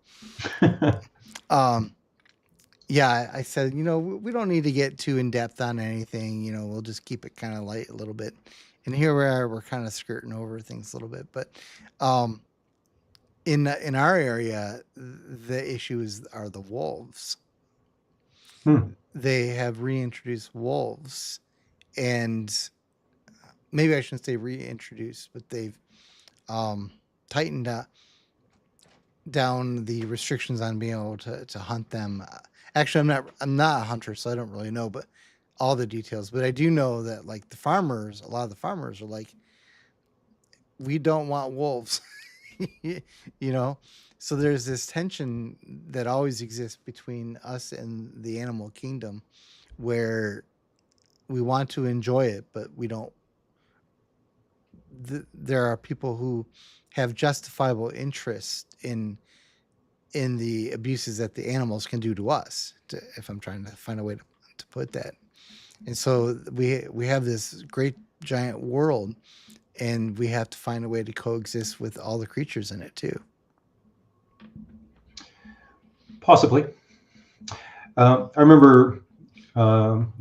Um, yeah, I said, we don't need to get too in depth on anything. We'll just keep it kind of light a little bit. And here we are, we're kind of skirting over things a little bit. But um, in our area, the issues are the wolves. Hmm. They have reintroduced wolves, and maybe I shouldn't say reintroduced, but they've tightened down the restrictions on being able to hunt them. Actually, I'm not a hunter, so I don't really know, but all the details. But I do know that like a lot of the farmers are like, we don't want wolves, you know. So there's this tension that always exists between us and the animal kingdom, where we want to enjoy it, but we don't. There are people who have justifiable interest in the abuses that the animals can do to us, if I'm trying to find a way to put that. And so we have this great giant world, and we have to find a way to coexist with all the creatures in it too. Possibly. I remember um,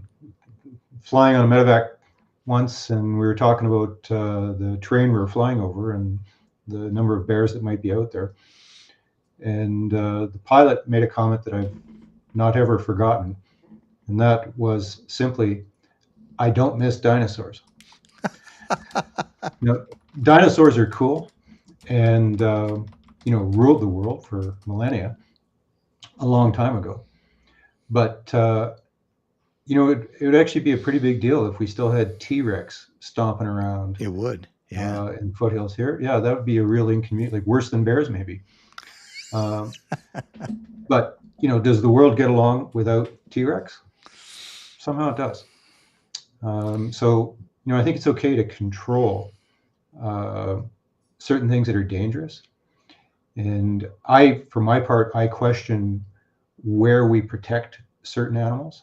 flying on a medevac once, and we were talking about the terrain we were flying over and the number of bears that might be out there. And the pilot made a comment that I've not ever forgotten, and that was simply, "I don't miss dinosaurs." Now, dinosaurs are cool, and ruled the world for millennia, a long time ago. But it would actually be a pretty big deal if we still had T-Rex stomping around It would. Yeah. in foothills here. Yeah, that would be a real inconvenient, like worse than bears, maybe. But does the world get along without T-Rex? Somehow it does. So I think it's okay to control certain things that are dangerous. And for my part, I question where we protect certain animals.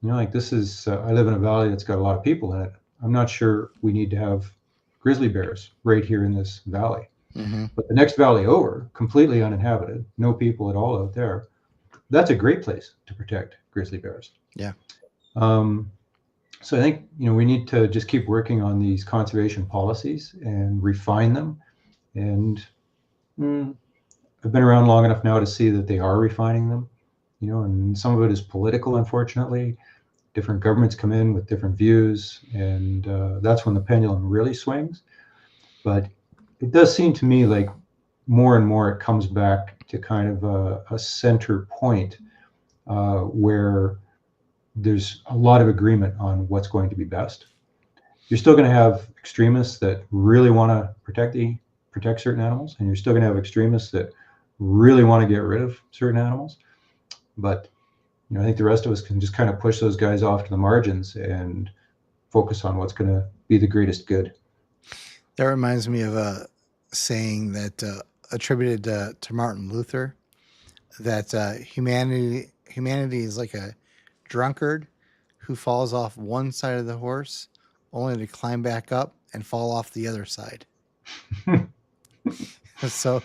Like this is, I live in a valley that's got a lot of people in it. I'm not sure we need to have grizzly bears right here in this valley. Mm-hmm. But the next valley over, completely uninhabited, no people at all out there, that's a great place to protect grizzly bears. Yeah. So I think, we need to just keep working on these conservation policies and refine them. And I've been around long enough now to see that they are refining them, and some of it is political, unfortunately. Different governments come in with different views, and that's when the pendulum really swings. But it does seem to me like more and more it comes back to kind of a center point where there's a lot of agreement on what's going to be best. You're still going to have extremists that really want to protect certain animals, and you're still going to have extremists that really want to get rid of certain animals. But I think the rest of us can just kind of push those guys off to the margins and focus on what's going to be the greatest good. That reminds me of a saying that attributed to Martin Luther, that humanity is like a drunkard who falls off one side of the horse only to climb back up and fall off the other side. So,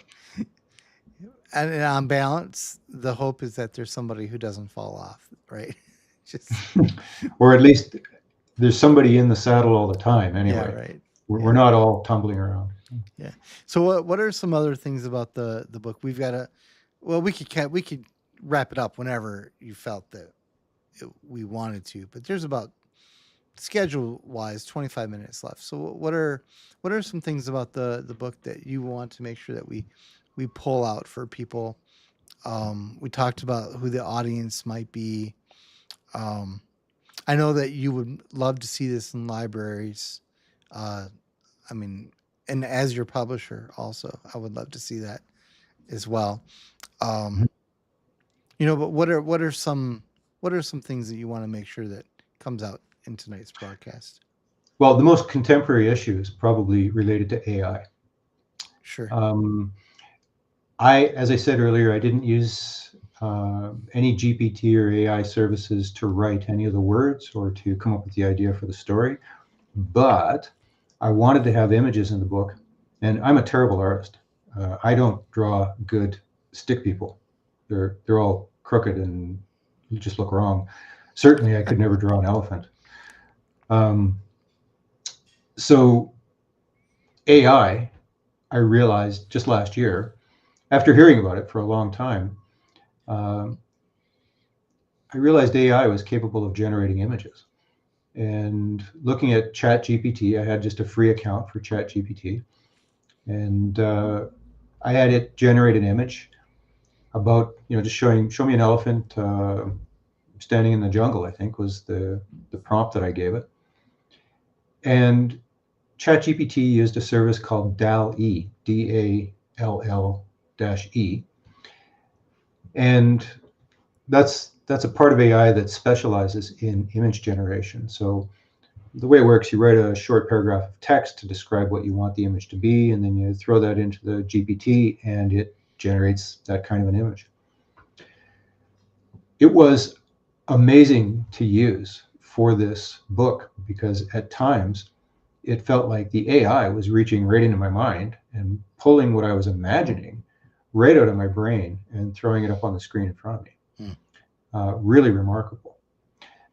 and on balance, the hope is that there's somebody who doesn't fall off, right? Just or at least there's somebody in the saddle all the time anyway. Yeah, right. We're not all tumbling around. Yeah. So what are some other things about the book? We've got we could wrap it up whenever you felt that we wanted to, but there's about, schedule wise, 25 minutes left. So what are some things about the book that you want to make sure that we pull out for people? We talked about who the audience might be. I know that you would love to see this in libraries. And as your publisher also, I would love to see that as well. But what are some things that you want to make sure that comes out in tonight's broadcast? Well, the most contemporary issue is probably related to AI. Sure. As I said earlier, I didn't use any GPT or AI services to write any of the words or to come up with the idea for the story, but I wanted to have images in the book, and I'm a terrible artist. I don't draw good stick people. They're all crooked and just look wrong. Certainly, I could never draw an elephant. So AI, I realized just last year, after hearing about it for a long time, I realized AI was capable of generating images. And looking at ChatGPT, I had just a free account for ChatGPT, and I had it generate an image about, just show me an elephant standing in the jungle, I think was the prompt that I gave it. And ChatGPT used a service called DALL-E, DALL-E. And that's a part of AI that specializes in image generation. So the way it works, you write a short paragraph of text to describe what you want the image to be, and then you throw that into the GPT, and it generates that kind of an image. It was amazing to use for this book because at times it felt like the AI was reaching right into my mind and pulling what I was imagining right out of my brain and throwing it up on the screen in front of me. really remarkable.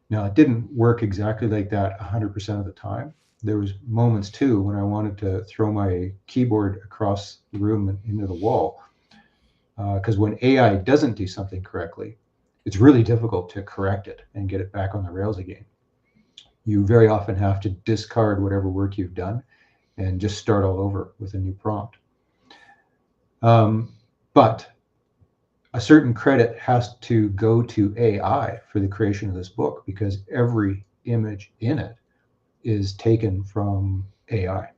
Now, it didn't work exactly like that 100% of the time. There was moments too when I wanted to throw my keyboard across the room and into the wall, because when AI doesn't do something correctly, it's really difficult to correct it and get it back on the rails again. You very often have to discard whatever work you've done and just start all over with a new prompt. But a certain credit has to go to AI for the creation of this book, because every image in it is taken from AI,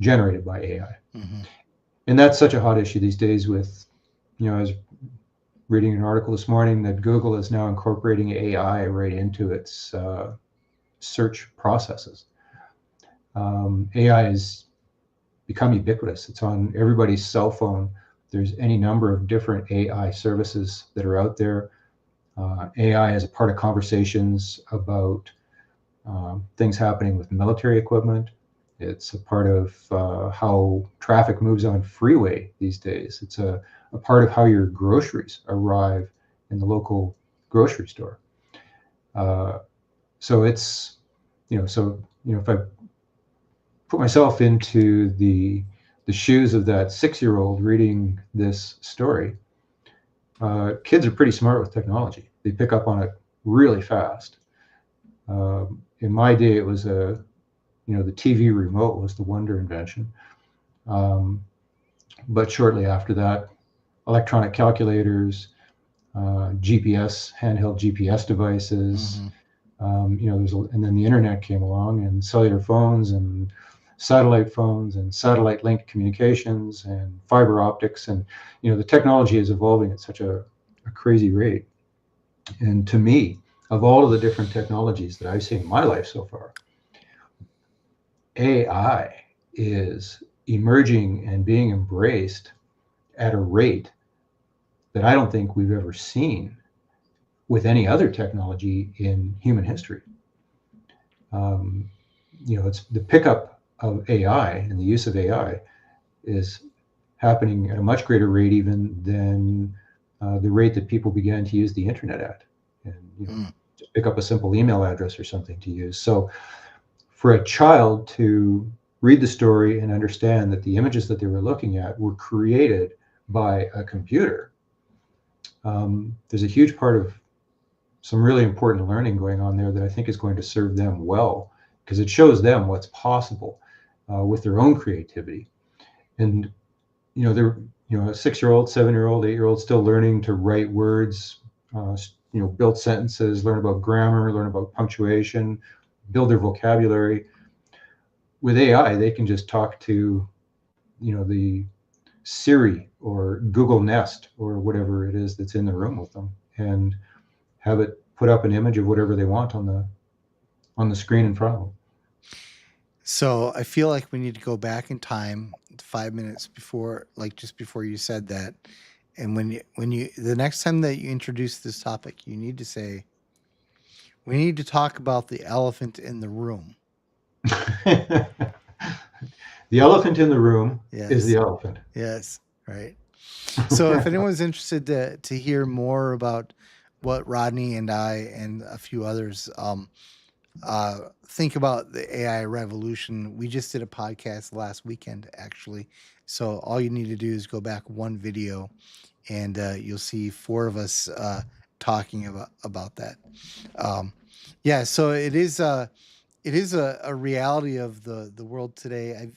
generated by AI. Mm-hmm. And that's such a hot issue these days with, I was reading an article this morning that Google is now incorporating AI right into its search processes. AI has become ubiquitous. It's on everybody's cell phone. There's any number of different AI services that are out there. AI is a part of conversations about things happening with military equipment. It's a part of how traffic moves on freeway these days. It's a part of how your groceries arrive in the local grocery store. So it's, if I put myself into the shoes of that 6-year-old reading this story, kids are pretty smart with technology. They pick up on it really fast. In my day, it was the TV remote was the wonder invention. But shortly after that, electronic calculators, GPS, handheld GPS devices. Mm-hmm. And then the internet came along, and cellular phones, and satellite phones, and satellite linked communications, and fiber optics, and the technology is evolving at such a crazy rate. And to me, of all of the different technologies that I've seen in my life so far, AI is emerging and being embraced at a rate that I don't think we've ever seen with any other technology in human history. It's the pickup of AI and the use of AI is happening at a much greater rate even than the rate that people began to use the internet at, and just pick up a simple email address or something to use. So for a child to read the story and understand that the images that they were looking at were created by a computer, there's a huge part of some really important learning going on there that I think is going to serve them well, because it shows them what's possible with their own creativity. And they're a 6-year-old, 7-year-old, 8-year-old still learning to write words, build sentences, learn about grammar, learn about punctuation, build their vocabulary. With AI, they can just talk to the Siri or Google Nest or whatever it is that's in the room with them, and have it put up an image of whatever they want on the screen in front of them. So I feel like we need to go back in time 5 minutes before, like just before you said that. And when you the next time that you introduce this topic, you need to say, we need to talk about the elephant in the room. The elephant in the room is Yes. the elephant. Yes. Right. So if anyone's interested to hear more about what Rodney and I and a few others think about the AI revolution, we just did a podcast last weekend, actually. So all you need to do is go back one video, and you'll see 4 of us talking about that. Yeah, so it is a reality of the world today.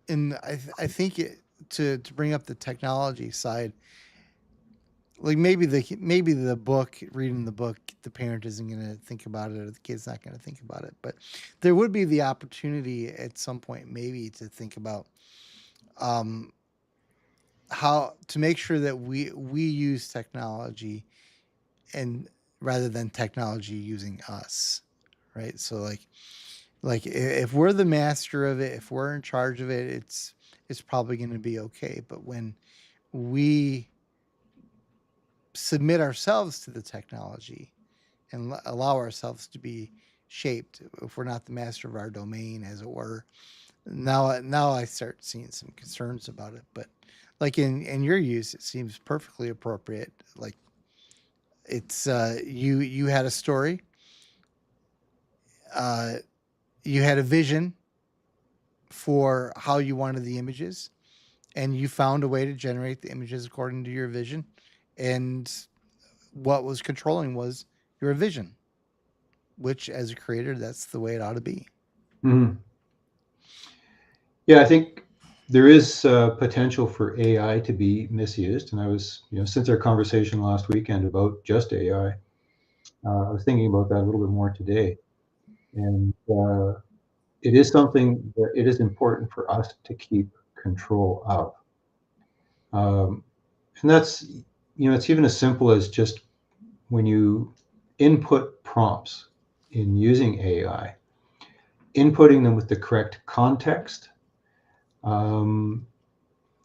And I think to bring up the technology side, like maybe the book, reading the book, the parent isn't going to think about it, or the kid's not going to think about it, but there would be the opportunity at some point maybe to think about um, how to make sure that we use technology, and rather than technology using us, right? So if we're the master of it, if we're in charge of it, it's probably going to be okay. But when we submit ourselves to the technology and allow ourselves to be shaped, if we're not the master of our domain, as it were, now I start seeing some concerns about it. But like in your use, it seems perfectly appropriate. Like it's you had a story, uh, you had a vision for how you wanted the images, and you found a way to generate the images according to your vision, and what was controlling was your vision, which as a creator, that's the way it ought to be. Mhm. Yeah, I think there is potential for AI to be misused. And I was, since our conversation last weekend about just AI, I was thinking about that a little bit more today. And it is something that it is important for us to keep control of. Um, and that's, it's even as simple as just when you input prompts in using AI, inputting them with the correct context. Um,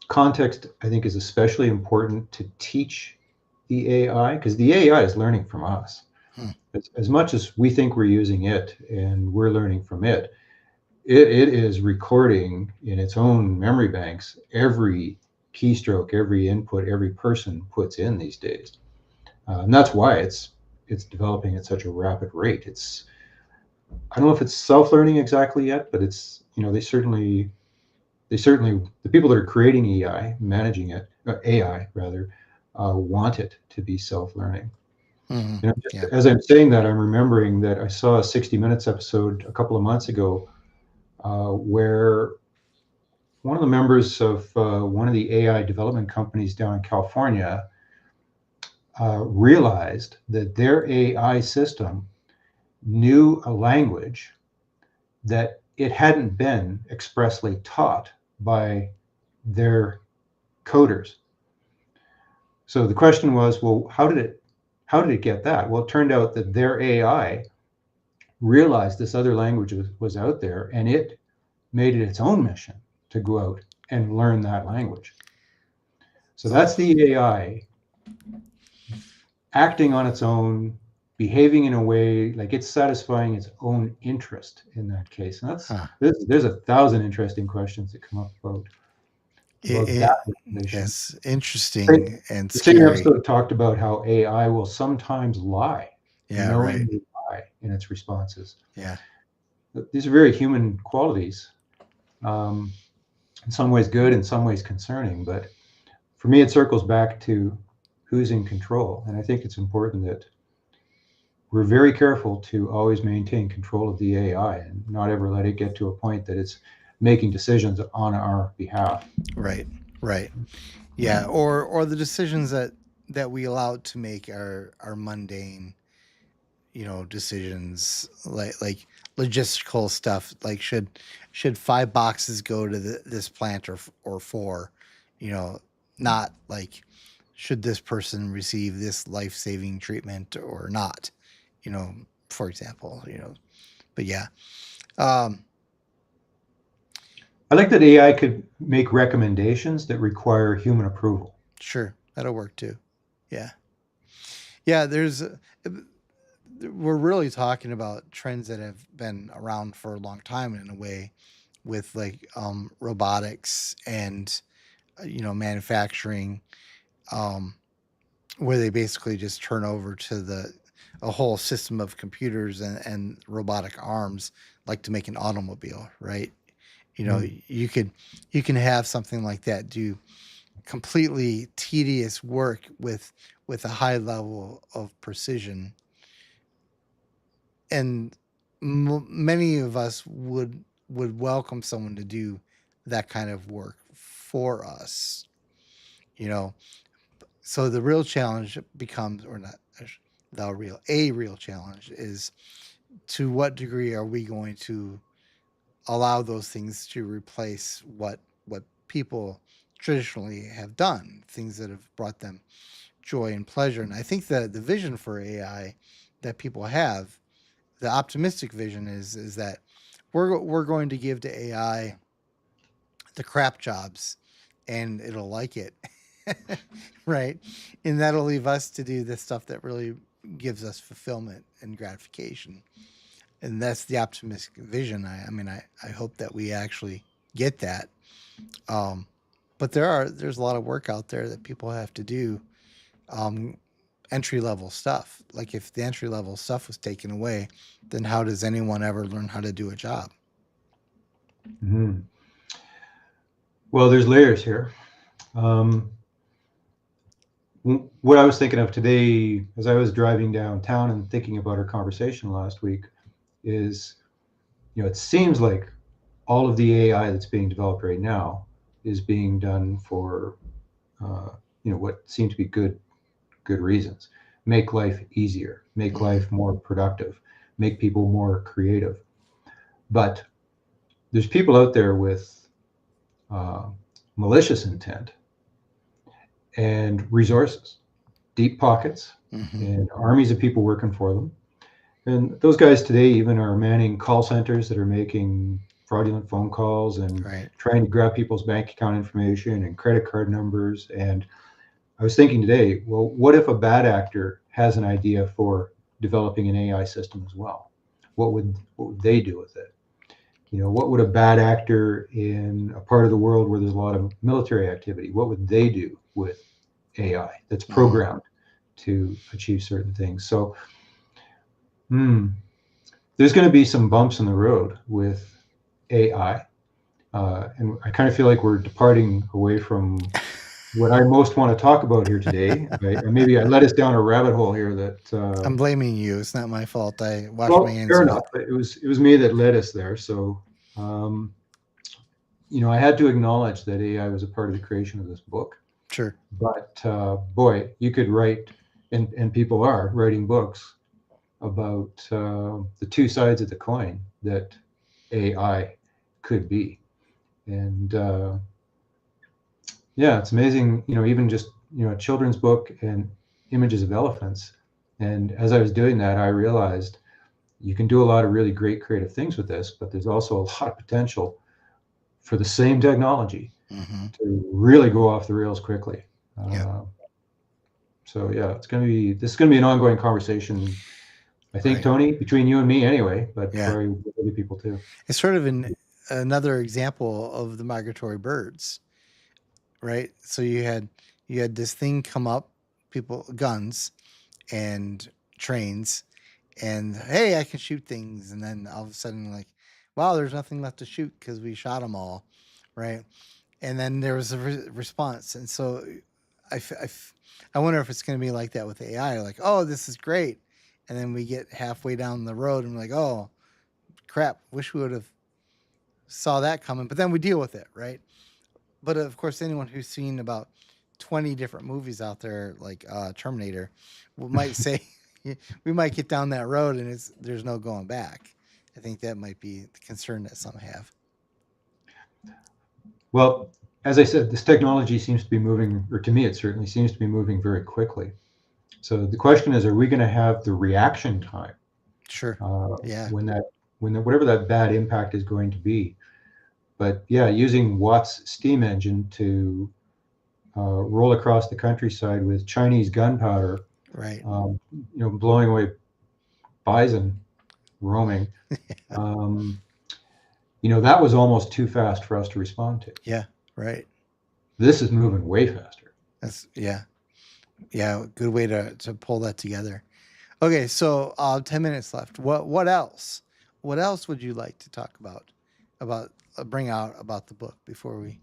Context, I think, is especially important to teach the AI, because the AI is learning from us. Hmm. As much as we think we're using it and we're learning from it, it is recording in its own memory banks every keystroke, every input every person puts in these days. And that's why it's developing at such a rapid rate. I don't know if it's self-learning exactly yet, but it's, they certainly, the people that are creating AI, managing it, AI rather, want it to be self-learning. Mhm. Just Yeah. as I'm saying that, I'm remembering that I saw a 60 Minutes episode a couple of months ago, where one of the members of one of the AI development companies down in California realized that their AI system knew a language that it hadn't been expressly taught by their coders. So the question was, well, how did it get that? Well, it turned out that their AI realized this other language was out there, and it made it its own mission to go out and learn that language. So that's Oh, the AI acting on its own, behaving in a way like it's satisfying its own interest in that case. And huh. there's 1,000 interesting questions that come up about It, that information. yes, interesting and The same scary. episode talked about how AI will sometimes lie, Yeah, right. knowingly lie in its responses. Yeah. These are very human qualities, um, in some ways good, in some ways concerning. But for me, it circles back to who's in control. And I think it's important that we're very careful to always maintain control of the AI and not ever let it get to a point that it's making decisions on our behalf. Right. Right. Yeah. Or the decisions that we allow it to make are mundane, decisions like logistical stuff. Like should 5 boxes go to this plant or four, you know, not like should this person receive this life saving treatment or not, you know, for example. But yeah, um, I like that AI could make recommendations that require human approval. sure, that'll work too. Yeah, yeah. We're really talking about trends that have been around for a long time in a way, with like robotics and manufacturing, um, where they basically just turn over to the a whole system of computers and robotic arms, like to make an automobile, right? Mm. You can have something like that do completely tedious work with a high level of precision, and many of us would welcome someone to do that kind of work for us, you know. So the real challenge becomes, or not a real challenge is, to what degree are we going to allow those things to replace what people traditionally have done, things that have brought them joy and pleasure. And I think that the vision for AI that people have, the optimistic vision is that we're going to give to AI the crap jobs, and it'll like it. Right? And that'll leave us to do the stuff that really gives us fulfillment and gratification. And that's the optimistic vision. I mean, I hope that we actually get that. Um, But there's a lot of work out there that people have to do, um, entry level stuff. Like if the entry level stuff was taken away, then how does anyone ever learn how to do a job? Mhm. Well, there's layers here. Um, what I was thinking of today as I was driving downtown and thinking about our conversation last week is, it seems like all of the AI that's being developed right now is being done for, uh, what seem to be good reasons. Make life easier, make Hmm. life more productive, make people more creative. But there's people out there with uh, malicious intent and resources, deep pockets, Hmm. and armies of people working for them. And those guys today even are manning call centers that are making fraudulent phone calls and Right. trying to grab people's bank account information and credit card numbers. And I was thinking today, well, what if a bad actor has an idea for developing an AI system as well? What would they do with it? What would a bad actor in a part of the world where there's a lot of military activity, what would they do with AI that's Hmm. programmed to achieve certain things? So, hmm, there's going to be some bumps in the road with AI. And I kind of feel like we're departing away from what I most want to talk about here today. Maybe I led us down a rabbit hole here that, I'm blaming you. It's not my fault. I washed my well, hands fair of enough. it. It was me that led us there. So, um, I had to acknowledge that AI was a part of the creation of this book. Sure. But boy, you could write, and people are writing books about the two sides of the coin that AI could be. And yeah, it's amazing, even just, a children's book and images of elephants. And as I was doing that, I realized you can do a lot of really great creative things with this, but there's also a lot of potential for the same technology Hmm. to really go off the rails quickly. Yep. Uh, so yeah, this is going to be an ongoing conversation, I think, Right. Tony, between you and me anyway, but Yeah. probably with other people too. It's sort of another example of the migratory birds, right? So you had this thing come up, people guns and trains, and hey, I can shoot things, and then all of a sudden, like, wow, there's nothing left to shoot because we shot them all, right? And then there was a response, and so I, f- I, f- I wonder if it's going to be like that with AI, like, oh, this is great, and then we get halfway down the road and we're like, oh crap, wish we would have saw that coming, but then we deal with it, right? But of course, anyone who's seen about 20 different movies out there, like Terminator, might say we might get down that road and there's no going back. I think that might be the concern that some have. Well, as I said, this technology seems to be moving, or to me, it certainly seems to be moving very quickly. So the question is, are we going to have the reaction time Sure. uh, Yeah. whatever that bad impact is going to be? But yeah, using Watt's steam engine to roll across the countryside with Chinese gunpowder, Right. blowing away bison roaming. Um, that was almost too fast for us to respond to. Yeah. Right. This is moving way faster. That's yeah. Yeah. Good way to pull that together. Okay. So 10 minutes left. What else? What else would you like to talk about bring out about the book before we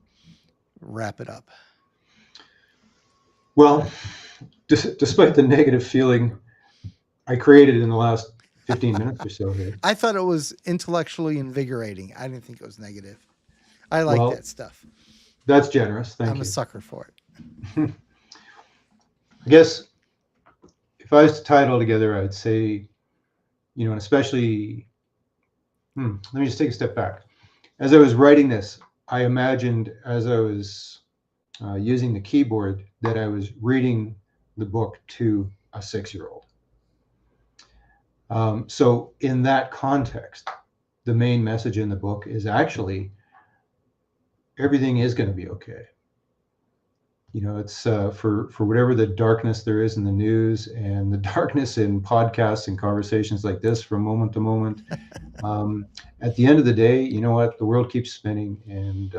wrap it up? Well, despite the negative feeling I created in the last 15 minutes or so here. I thought it was intellectually invigorating. I didn't think it was negative. I like Well, that stuff. that's generous. I'm Thank a you. sucker for it. I guess if I was to tie it all together, I'd say, and especially, let me just take a step back. As I was writing this, I imagined as I was using the keyboard that I was reading the book to a 6-year-old. So, in that context, the main message in the book is actually everything is going to be okay. It's for whatever the darkness there is in the news and the darkness in podcasts and conversations like this from moment to moment. At the end of the day, you know what? The world keeps spinning, and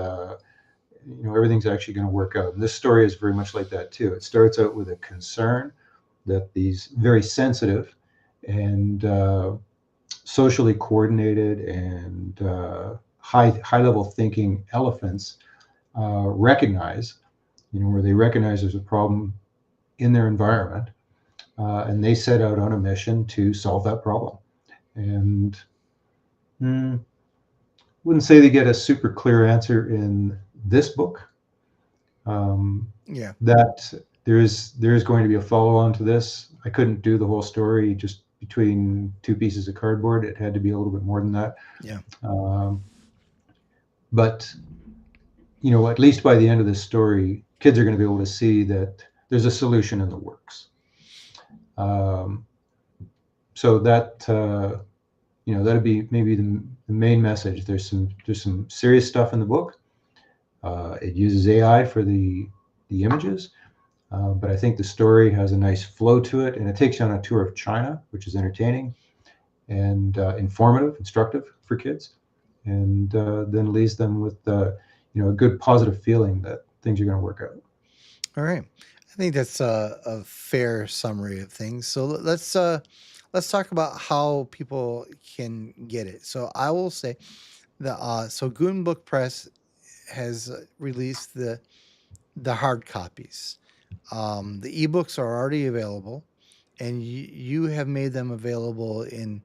everything's actually going to work out. And this story is very much like that too. It starts out with a concern that these very sensitive and socially coordinated and high level thinking elephants recognize, where they recognize there's a problem in their environment, and they set out on a mission to solve that problem. And wouldn't say they get a super clear answer in this book. Yeah. That there is going to be a follow on to this. I couldn't do the whole story just between two pieces of cardboard. It had to be a little bit more than that. Yeah. But at least by the end of this story, kids are going to be able to see that there's a solution in the works. So that that'd be maybe the main message. There's some serious stuff in the book. It uses AI for the images, but I think the story has a nice flow to it, and it takes you on a tour of China, which is entertaining and informative, instructive for kids, and then leaves them with a good positive feeling that things are going to work out. All right. I think that's a fair summary of things. So let's talk about how people can get it. So I will say that so Goon Book Press has released the hard copies. The ebooks are already available, and you have made them available in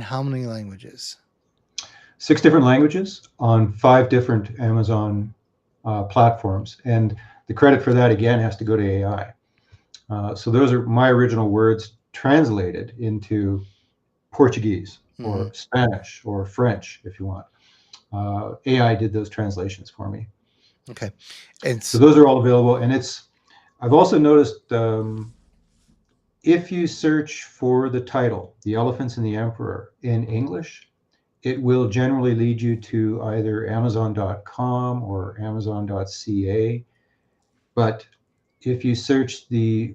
how many languages? 6 different languages on 5 different Amazon platforms, and the credit for that again has to go to AI. So those are my original words translated into Portuguese or Spanish or French, if you want. AI did those translations for me. Okay, and so those are all available, and I've also noticed if you search for the title, The Elephants and the Emperor, in English, it will generally lead you to either Amazon.com or Amazon.ca. But if you search the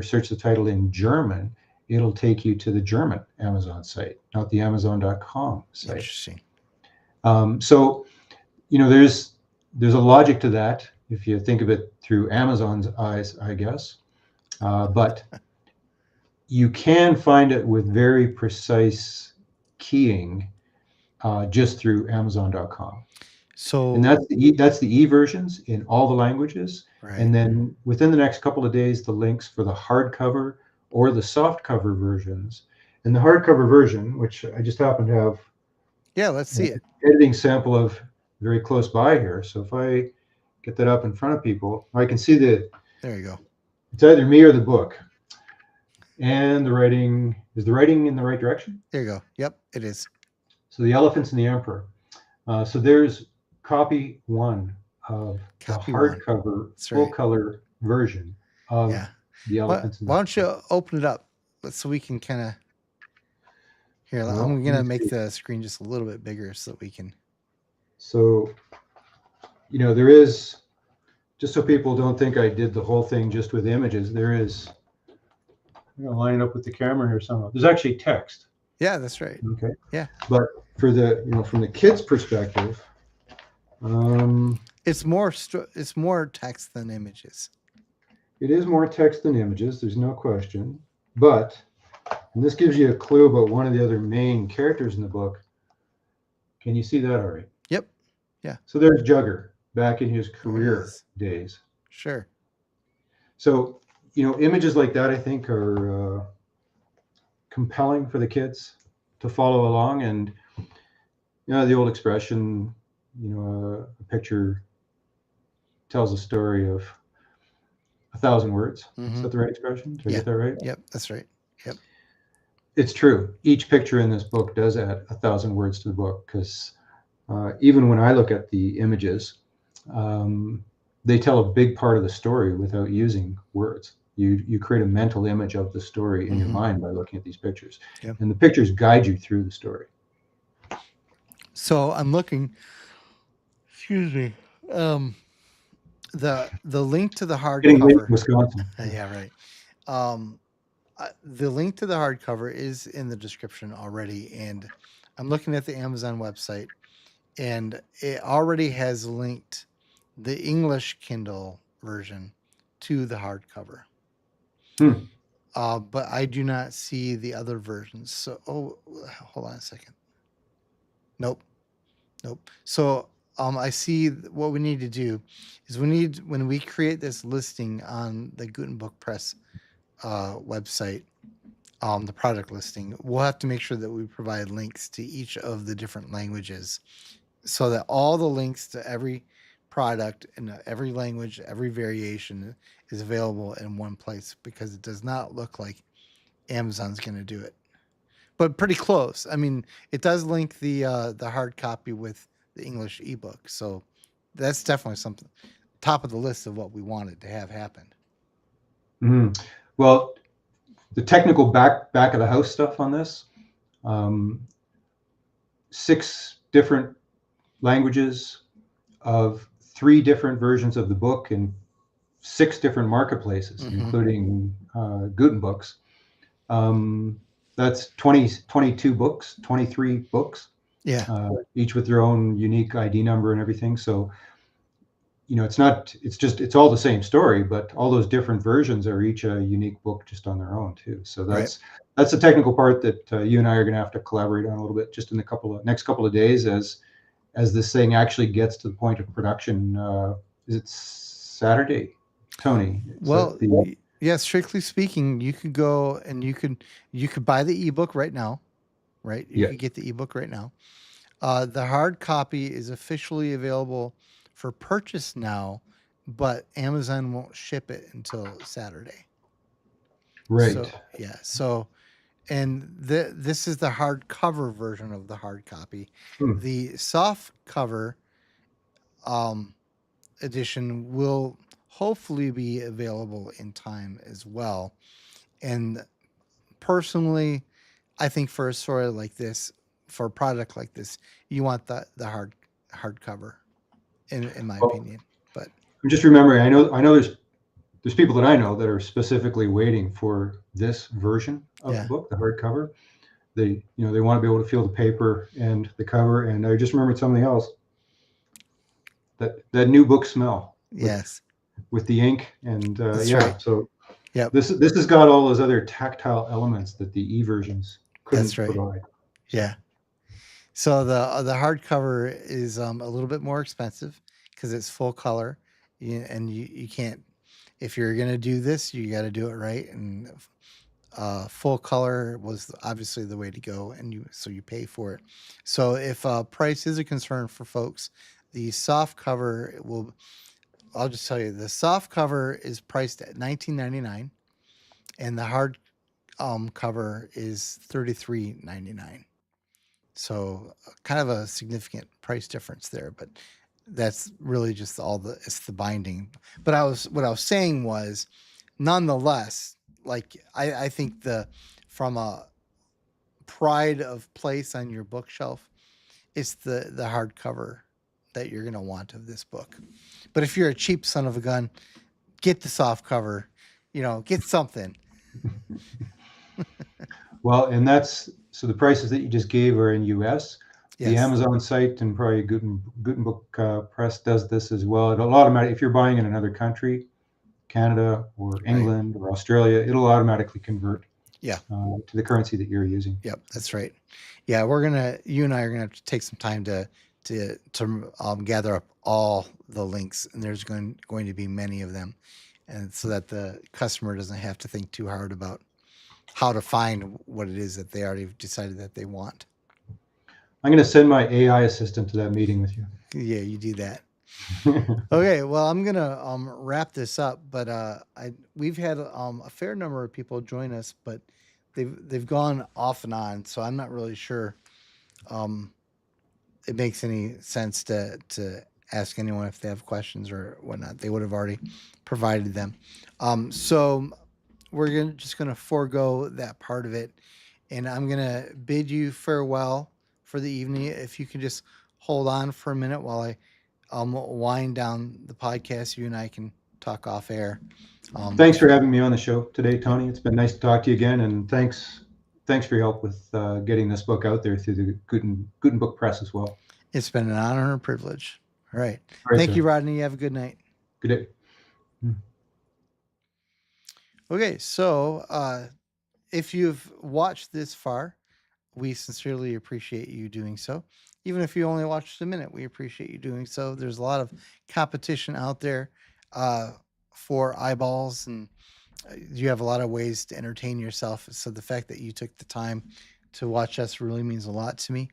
search the title in German, it'll take you to the German Amazon site, not the Amazon.com site. Interesting. So, there's a logic to that if you think of it through Amazon's eyes, I guess. But you can find it with very precise keying just through Amazon.com. So, and that's the e-versions in all the languages. right. And then within the next couple of days, the links for the hardcover or the softcover versions. And the hardcover version, which I just happen to have, let's see it. Editing sample of very close by here. So if I get that up in front of people, I can see There you go. It's either me or the book. And the writing in the right direction? There you go. Yep, it is. So The Elephants and the Emperor. So there's copy 1 of the hardcover full color version of The Elephants. Why don't you open it up so we can kind of here? I'm gonna make the screen just a little bit bigger so that we can. So, there is, just so people don't think I did the whole thing just with images, there is. I'm gonna line it up with the camera here somehow. There's actually text. Yeah, that's right. Okay. Yeah. But for the from the kids' perspective, it's more text than images. It is more text than images. There's no question. But and this gives you a clue about one of the other main characters in the book. Can you see that, Ari? Yep. Yeah. So there's Jugger back in his career days. Sure. So images like that, I think, are compelling for the kids to follow along. And the old expression, a picture tells a story of 1,000 words. Is that the right expression? Did I get that right? Yep, that's right. Yep. It's true. Each picture in this book does add 1,000 words to the book, because even when I look at the images, they tell a big part of the story without using words. You create a mental image of the story in your mind by looking at these pictures. Yep. And the pictures guide you through the story. So I'm looking, excuse me, the link to the hardcover. Wisconsin. Yeah, right. The link to the hardcover is in the description already, and I'm looking at the Amazon website, and it already has linked the English Kindle version to the hardcover. Hmm. But I do not see the other versions. So, hold on a second. Nope, nope. So, I see what we need to do is when we create this listing on the Gutenberg Press website, the product listing, we'll have to make sure that we provide links to each of the different languages so that all the links to every product in every language, every variation is available in one place, because it does not look like Amazon's going to do it, but pretty close. I mean, it does link the hard copy with the English ebook, so that's definitely something top of the list of what we wanted to have happen. Mhm. Well, the technical back of the house stuff on this, 6 different languages of 3 different versions of the book in 6 different marketplaces, including Gutenbooks. That's 22 books, 23 books, Yeah, each with their own unique ID number and everything. So, it's all the same story, but all those different versions are each a unique book just on their own too. So right. that's the technical part that you and I are going to have to collaborate on a little bit just in the next couple of days as this thing actually gets to the point of production. Is it Saturday, Tony? Well, yeah, strictly speaking, you could go and you could buy the ebook right now, right? You Yeah. could get the ebook right now. The hard copy is officially available for purchase now, but Amazon won't ship it until Saturday. Right. So yeah, and this is the hardcover version of the hard copy. Hmm. The soft cover edition will hopefully be available in time as well. And personally, I think for a story like this, for a product like this, you want the hardcover, in my Well, opinion. But I'm just remembering. I know there's people that I know that are specifically waiting for this version of the yeah, book, the hardcover. They want to be able to feel the paper and the cover. And I just remembered something else. That new book smell yes, with the ink and that's yeah. right. So Yep, this has got all those other tactile elements that the e versions that's couldn't right. provide. So, Yeah. So the hardcover is a little bit more expensive because it's full color, and you can't, if you're gonna do this, you got to do it right. And full color was obviously the way to go, and you pay for it. So if price is a concern for folks, the soft cover will. I'll just tell you, the soft cover is priced at $19.99, and the hard cover is $33.99. So kind of a significant price difference there, but that's really just it's the binding. But what I was saying was, nonetheless, like I think from a pride of place on your bookshelf, it's the hardcover that you're gonna want of this book. But if you're a cheap son of a gun, get the soft cover, get something. well, and the prices that you just gave are in US. The Yes, Amazon site and probably Gutenberg Press does this as well. It'll automatically, if you're buying in another country, Canada or right. England or Australia, it'll automatically convert Yeah. to the currency that you're using. Yep, that's right. Yeah, you and I are gonna have to take some time to gather up all the links, and there's going to be many of them, and so that the customer doesn't have to think too hard about how to find what it is that they already decided that they want. I'm going to send my AI assistant to that meeting with you. Yeah, you do that. Okay, well, I'm gonna wrap this up, but we've had a fair number of people join us, but they've gone off and on, so I'm not really sure it makes any sense to ask anyone if they have questions or whatnot. They would have already provided them. So we're just gonna forego that part of it, and I'm gonna bid you farewell for the evening. If you can just hold on for a minute while I wind down the podcast, you and I can talk off air. Thanks for having me on the show today, Yep. Tony. It's been nice to talk to you again, and thanks for your help with getting this book out there through the Gutenberg Press as well. It's been an honor and a privilege. All right. All right, Thank you, sir. Rodney. You have a good night. Good day. Okay, so if you've watched this far, we sincerely appreciate you doing so. Even if you only watched a minute, we appreciate you doing so. There's a lot of competition out there uh, for eyeballs, and you have a lot of ways to entertain yourself. So the fact that you took the time to watch us really means a lot to me.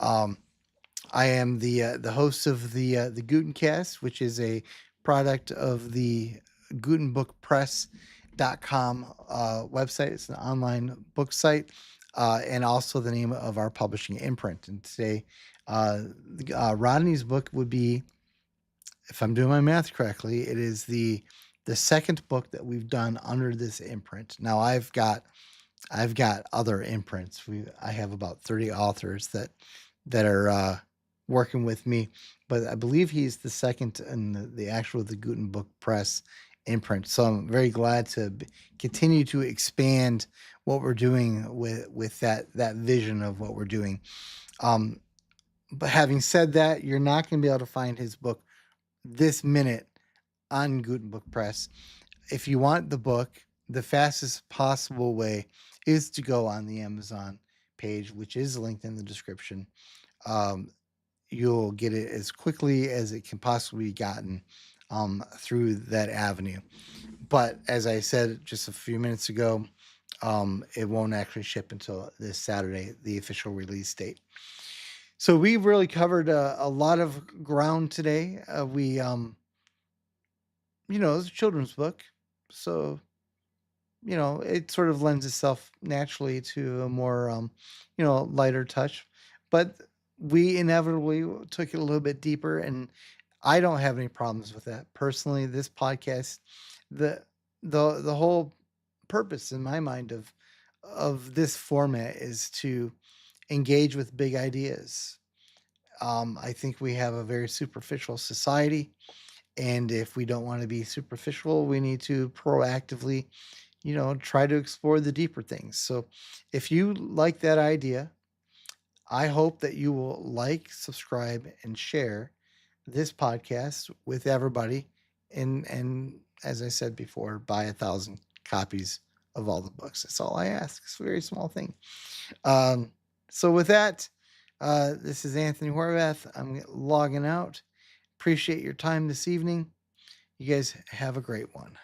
Um, I am the host of the Gutencast, which is a product of the Gutenbookpress.com website. It's an online book site, and also the name of our publishing imprint. And today, Rodney's book would be, if I'm doing my math correctly, it is the second book that we've done under this imprint. Now I've got other imprints. I have about 30 authors that are working with me, but I believe he's the second in the actual the Gutenberg Press imprint. So I'm very glad to continue to expand what we're doing with that vision of what we're doing. But having said that, you're not going to be able to find his book this minute on Gutenberg Press. If you want the book, the fastest possible way is to go on the Amazon page, which is linked in the description. You'll get it as quickly as it can possibly be gotten through that avenue. But as I said just a few minutes ago, it won't actually ship until this Saturday, the official release date. So we've really covered a lot of ground today. It's a children's book, so it sort of lends itself naturally to a more lighter touch. But we inevitably took it a little bit deeper, and I don't have any problems with that personally. This podcast, the the whole purpose in my mind of this format is to engage with big ideas. I think we have a very superficial society, and if we don't want to be superficial, we need to proactively try to explore the deeper things. So if you like that idea, I hope that you will like, subscribe, and share this podcast with everybody. And as I said before, buy 1,000 copies of all the books. That's all I ask. It's a very small thing. So with that, this is Anthony Horvath. I'm logging out. Appreciate your time this evening. You guys have a great one.